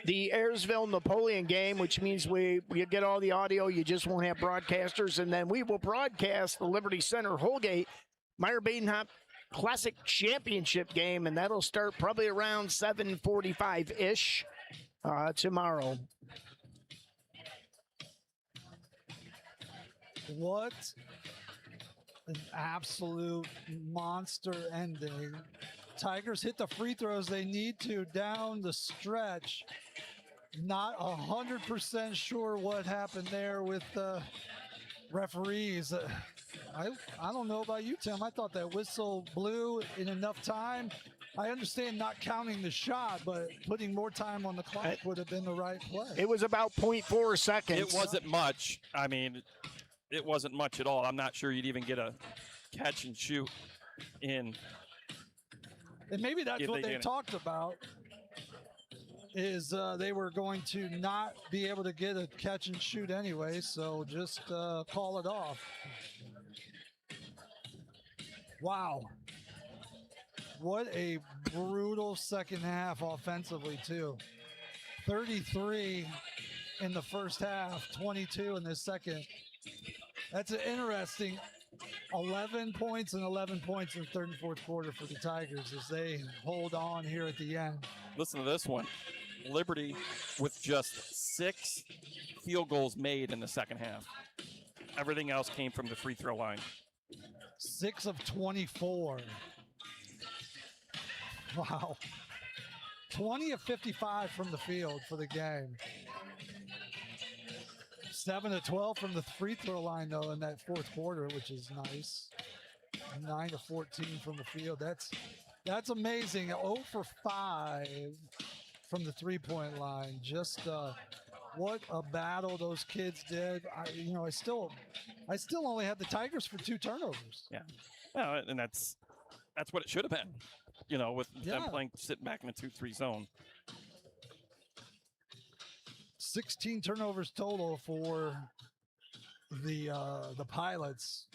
the Ayersville Napoleon game, which means we get all the audio. You just won't have broadcasters, and then we will broadcast the Liberty Center Holgate Meyer Badenhop Classic Championship game, and that'll start probably around 7:45 ish tomorrow. What an absolute monster ending. Tigers hit the free throws they need to down the stretch. Not 100% sure what happened there with the referees. I don't know about you, Tim. I thought that whistle blew in enough time. I understand not counting the shot, but putting more time on the clock would have been the right play. It was about 0.4 seconds. It wasn't much. I mean, it wasn't much at all. I'm not sure you'd even get a catch and shoot in. And maybe that's If what they they did it. talked about is they were going to not be able to get a catch and shoot anyway, so just call it off. Wow. What a brutal second half offensively, too. 33 in the first half, 22 in the second. That's an interesting 11 points and 11 points in the third and fourth quarter for the Tigers as they hold on here at the end. Listen to this one. Liberty with just 6 field goals made in the second half. Everything else came from the free throw line. 6 of 24. Wow. 20 of 55 from the field for the game. 7 of 12 from the free throw line, though, in that fourth quarter, which is nice. 9 of 14 from the field. That's amazing. 0 for 5 from the three-point line. Just what a battle those kids did. I still only had the Tigers for 2 turnovers. Yeah. Well, and that's what it should have been. With them sitting back in the 2-3 zone. 16 turnovers total for the Pilots.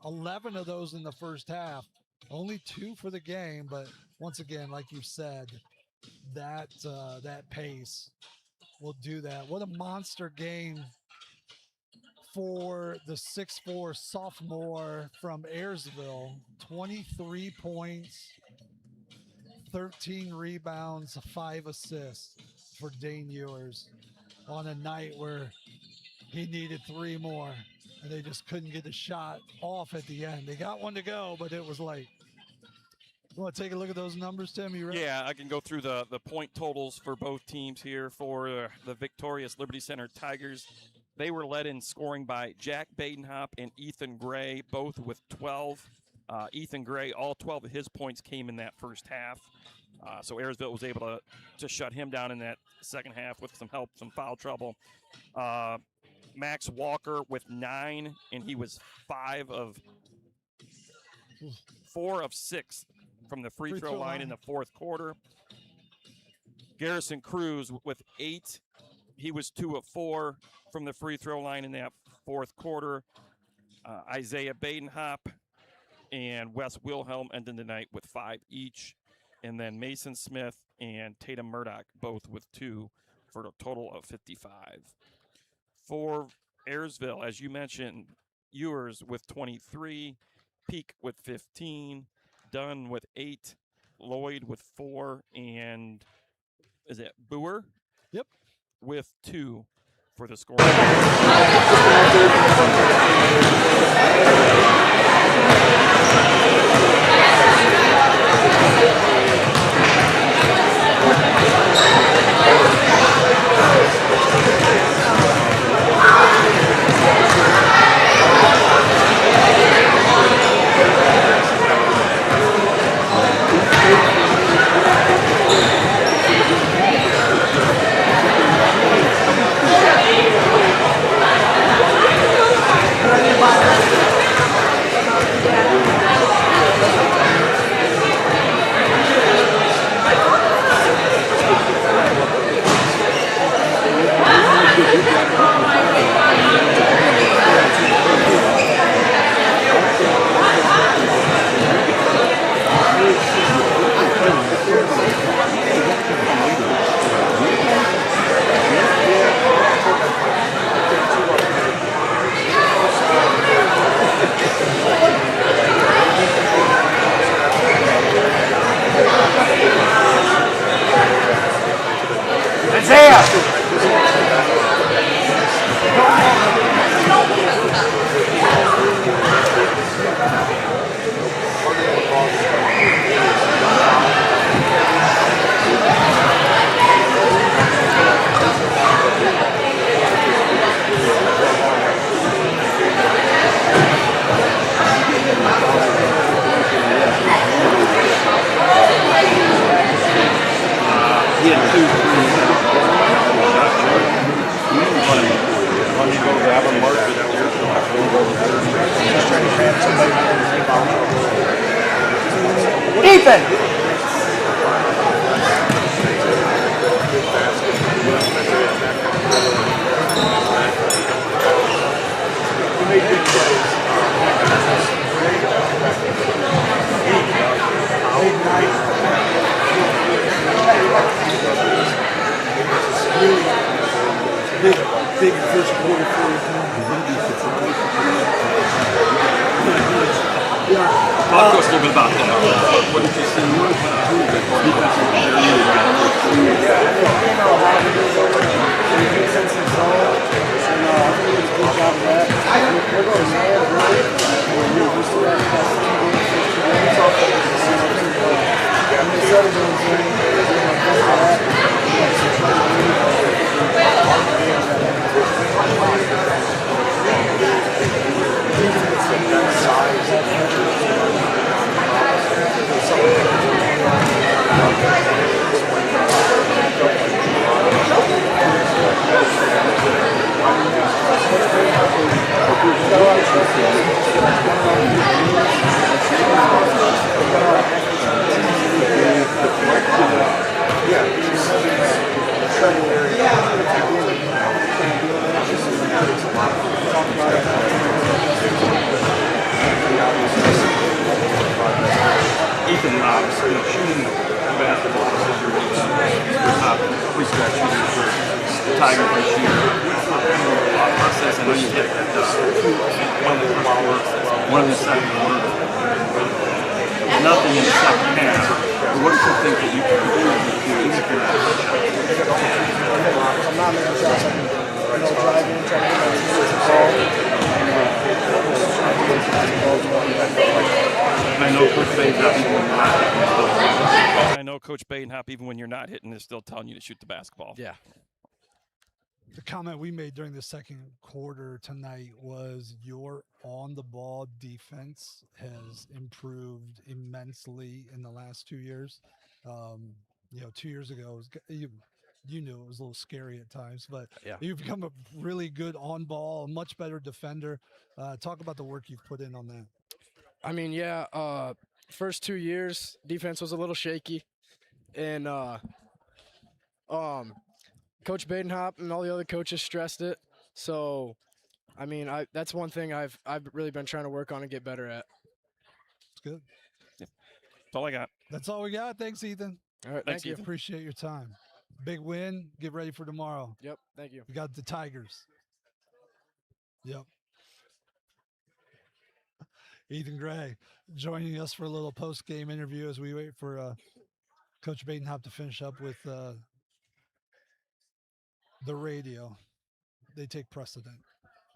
11 of those in the first half. Only 2 for the game, but once again, like you said, that pace will do that. What a monster game for the 6'4" sophomore from Ayersville. 23 points, 13 rebounds, 5 assists for Dane Ewers on a night where he needed 3 more, and they just couldn't get the shot off at the end. They got one to go, but it was late. You want to take a look at those numbers, Tim? You ready? Yeah, I can go through the point totals for both teams here for the victorious Liberty Center Tigers. They were led in scoring by Jack Badenhop and Ethan Gray, both with 12. Ethan Gray, all 12 of his points came in that first half. So Ayersville was able to shut him down in that second half with some help, some foul trouble. Max Walker with 9, and he was 4 of 6 from the free throw line in the fourth quarter. Garrison Cruz with 8. He was 2 of 4 from the free throw line in that fourth quarter. Isaiah Badenhop and Wes Wilhelm ended the night with 5 each. And then Mason Smith and Tatum Murdoch both with 2 for a total of 55. For Ayersville, as you mentioned, Ewers with 23, Peak with 15, Dunn with 8, Lloyd with 4, and is it Boer? Yep. With 2 for the score. Big first quarter for you. Talk to us a little bit about that. What did you Ethan, obviously, shooting basketball is your top three-stretch shooter for the Tigers this year. Process, I know you hit that one of the first works, one of the second works. Nothing in the second half. But what do you think that you can do to secure that shot? I'm not making shots. I can drive in, try to get my teammates involved. And I know Coach Badenhop, even when you're not hitting, I know Coach Badenhop, even when you're not hitting, is still telling you to shoot the basketball. Yeah. The comment we made during the second quarter tonight was your on-the-ball defense has improved immensely in the last 2 years. 2 years ago, you knew it was a little scary at times, but you've become a really good on-ball, a much better defender. Talk about the work you've put in on that. I mean, first 2 years, defense was a little shaky, and Coach Badenhop and all the other coaches stressed it. So, I mean, that's one thing I've really been trying to work on and get better at. It's good. That's all I got. That's all we got. Thanks, Ethan. All right, Thanks, thank you. Ethan. Appreciate your time. Big win. Get ready for tomorrow. Yep, thank you. We got the Tigers. Yep. Ethan Gray joining us for a little post-game interview as we wait for Coach Badenhop to finish up with the radio. They take precedent.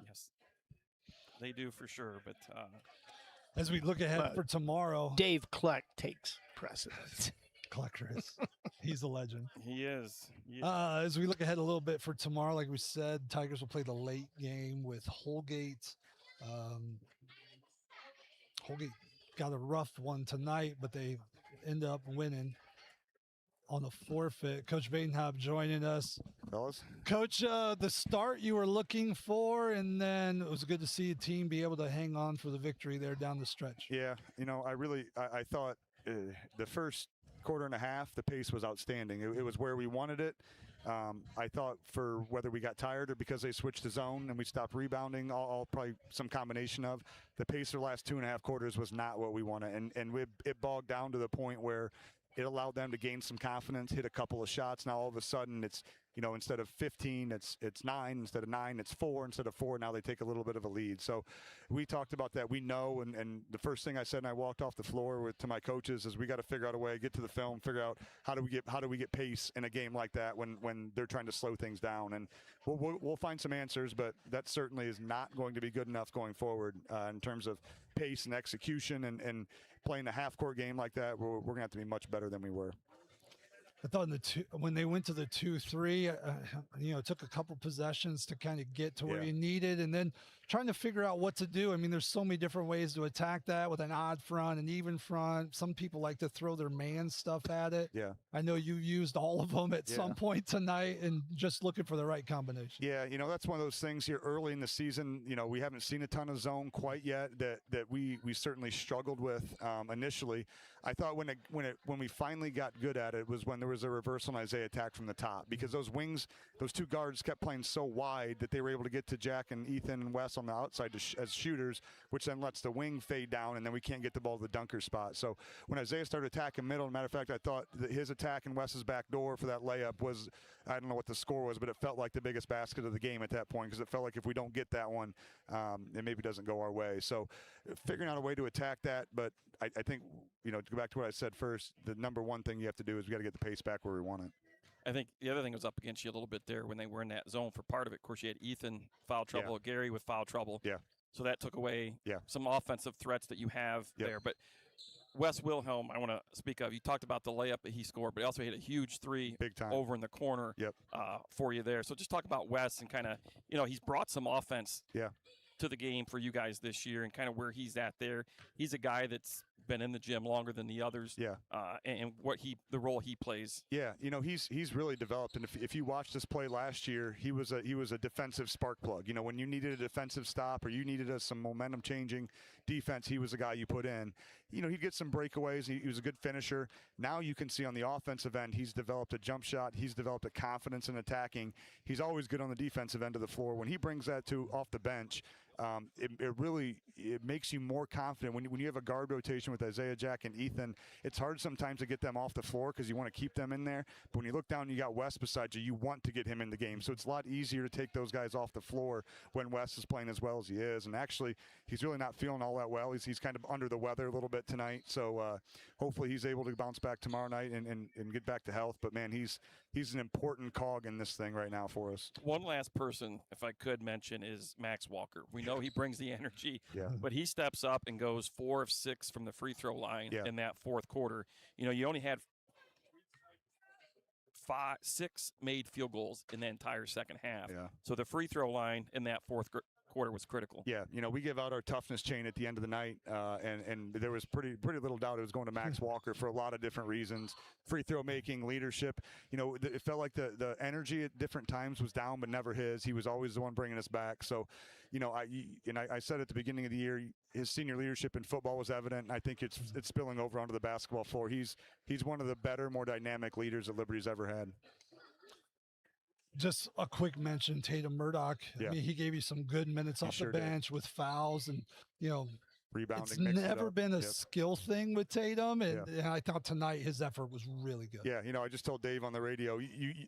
Yes, they do for sure. But as we look ahead for tomorrow, Dave Kleck takes precedence. Collector is. He's a legend. he is. As we look ahead a little bit for tomorrow, like we said, Tigers will play the late game with Holgate. Holgate got a rough one tonight, but they end up winning on a forfeit. Coach Badenhop joining us. Fellas. Coach, the start you were looking for, and then it was good to see a team be able to hang on for the victory there down the stretch. Yeah, I thought the first quarter and a half, the pace was outstanding. It was where we wanted it. I thought for whether we got tired or because they switched the zone and we stopped rebounding, all probably some combination of, the pace of the last 2.5 quarters was not what we wanted. And it bogged down to the point where it allowed them to gain some confidence, hit a couple of shots. Now all of a sudden it's, instead of 15, it's 9, instead of 9, it's 4, instead of 4, now they take a little bit of a lead. So we talked about that. We know, and the first thing I said, and I walked off the floor to my coaches, is we got to figure out a way, get to the film, figure out how do we get pace in a game like that when they're trying to slow things down. And we'll find some answers, but that certainly is not going to be good enough going forward in terms of pace and execution and playing a half-court game like that. We're going to have to be much better than we were. I thought when they went to the 2-3, it took a couple possessions to kind of get to where Yeah. you needed, and then trying to figure out what to do. I mean, there's so many different ways to attack that with an odd front, an even front. Some people like to throw their man stuff at it. Yeah. I know you used all of them at some Yeah. point tonight, and just looking for the right combination. Yeah, that's one of those things here early in the season. We haven't seen a ton of zone quite yet that we certainly struggled with initially. I thought when we finally got good at it was when there was a reversal and Isaiah attack from the top, because those wings, those two guards kept playing so wide that they were able to get to Jack and Ethan and Wes on the outside as shooters, which then lets the wing fade down, and then we can't get the ball to the dunker spot. So when Isaiah started attacking middle, as a matter of fact, I thought that his attack in Wes's back door for that layup was, I don't know what the score was, but it felt like the biggest basket of the game at that point, because it felt like if we don't get that one, it maybe doesn't go our way. So figuring out a way to attack that, but I think, to go back to what I said first, the number one thing you have to do is we got to get the pace back where we want it. I think the other thing was up against you a little bit there when they were in that zone for part of it. Of course, you had Ethan foul trouble, Gary with foul trouble. Yeah. So that took away Yeah. some offensive threats that you have Yep. there. But Wes Wilhelm, I want to speak of. You talked about the layup that he scored, but he also hit a huge three Big time. over in the corner Yep. For you there. So just talk about Wes and kind of, he's brought some offense Yeah. to the game for you guys this year and kind of where he's at there. He's a guy that's been in the gym longer than the others. Yeah. And the role he plays. Yeah, he's really developed, and if you watched this play last year, he was a defensive spark plug. When you needed a defensive stop or you needed some momentum changing defense, he was the guy you put in. He'd get some breakaways. He was a good finisher. Now you can see on the offensive end, he's developed a jump shot. He's developed a confidence in attacking. He's always good on the defensive end of the floor. When he brings that off the bench, it makes you more confident when you have a guard rotation with Isaiah, Jack, and Ethan. It's hard sometimes to get them off the floor because you want to keep them in there. But when you look down and you got Wes beside you, you want to get him in the game. So it's a lot easier to take those guys off the floor when Wes is playing as well as he is. And actually, he's really not feeling all that well. He's kind of under the weather a little bit tonight. So hopefully he's able to bounce back tomorrow night and get back to health. But man, he's an important cog in this thing right now for us. One last person, if I could mention, is Max Walker. We know he brings the energy, Yeah. but he steps up and goes 4 of 6 from the free throw line Yeah. in that fourth quarter. You only had 6 made field goals in the entire second half. Yeah. So the free throw line in that fourth quarter was critical. Yeah, we give out our toughness chain at the end of the night, and there was pretty little doubt it was going to Max Walker for a lot of different reasons. Free throw making, leadership. It felt like the energy at different times was down, but never his. He was always the one bringing us back. So, I said at the beginning of the year, his senior leadership in football was evident, and I think it's spilling over onto the basketball floor. He's one of the better, more dynamic leaders that Liberty's ever had. Just a quick mention, Tatum Murdoch. Yeah. I mean, he gave you some good minutes He off sure the did. bench with fouls, and Rebounding. it's mixed it never up. been a Yep. skill thing with Tatum, and, Yeah. and I thought tonight his effort was really good. Yeah, I just told Dave on the radio,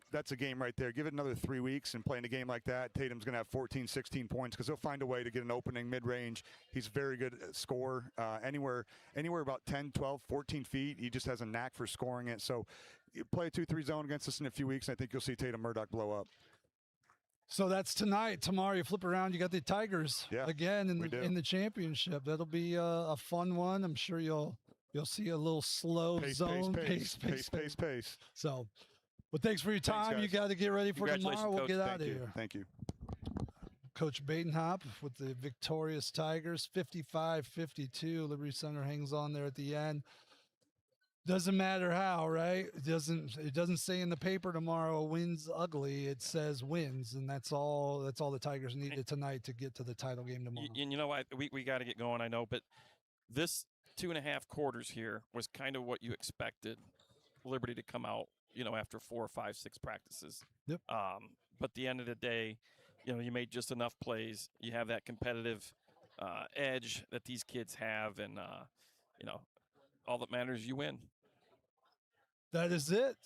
that's a game right there. Give it another 3 weeks and playing a game like that, Tatum's going to have 14, 16 points because he'll find a way to get an opening mid-range. He's very good at score. Anywhere about 10, 12, 14 feet, he just has a knack for scoring it. So you play a 2-3 zone against us in a few weeks, and I think you'll see Tatum Murdoch blow up. So that's tonight. Tomorrow you flip around, you got the Tigers again we do. in the championship. That'll be a fun one. I'm sure you'll see a little slow zone Pace. So, well, thanks for your time. Thanks, You guys. got to get ready for Congratulations, tomorrow. We'll Coach. get out Thank of you. here. Thank you. Coach Badenhop with the victorious Tigers, 55-52. Liberty Center hangs on there at the end. Doesn't matter how, right? It doesn't say in the paper tomorrow wins ugly. It says wins, and that's all the Tigers needed tonight to get to the title game tomorrow. And you know what? We got to get going, I know, but this 2.5 quarters here was kind of what you expected Liberty to come out, after 4, 5, 6 practices. Yep. But at the end of the day, you made just enough plays. You have that competitive edge that these kids have, and all that matters is you win. That is it.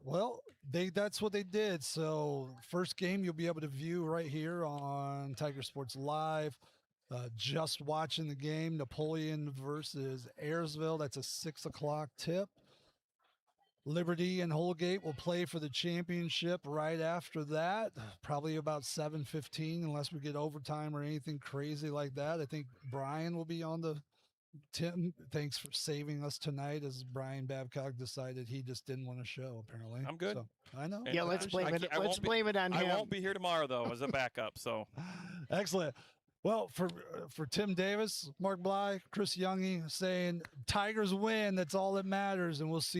Well, that's what they did. So first game you'll be able to view right here on Tiger Sports Live. Just watching the game, Napoleon versus Ayersville. That's a 6 o'clock tip. Liberty and Holgate will play for the championship right after that, probably about 7:15, unless we get overtime or anything crazy like that. I think Brian will be on the Tim, thanks for saving us tonight. As Brian Babcock decided he just didn't want to show. Apparently, I'm good. So, I know. And Yeah, let's blame it. I Let's won't be- blame it on I him. won't be here tomorrow though as a backup. So Excellent. Well, for Tim Davis, Mark Bly, Chris Youngie saying Tigers win. That's all that matters, and we'll see.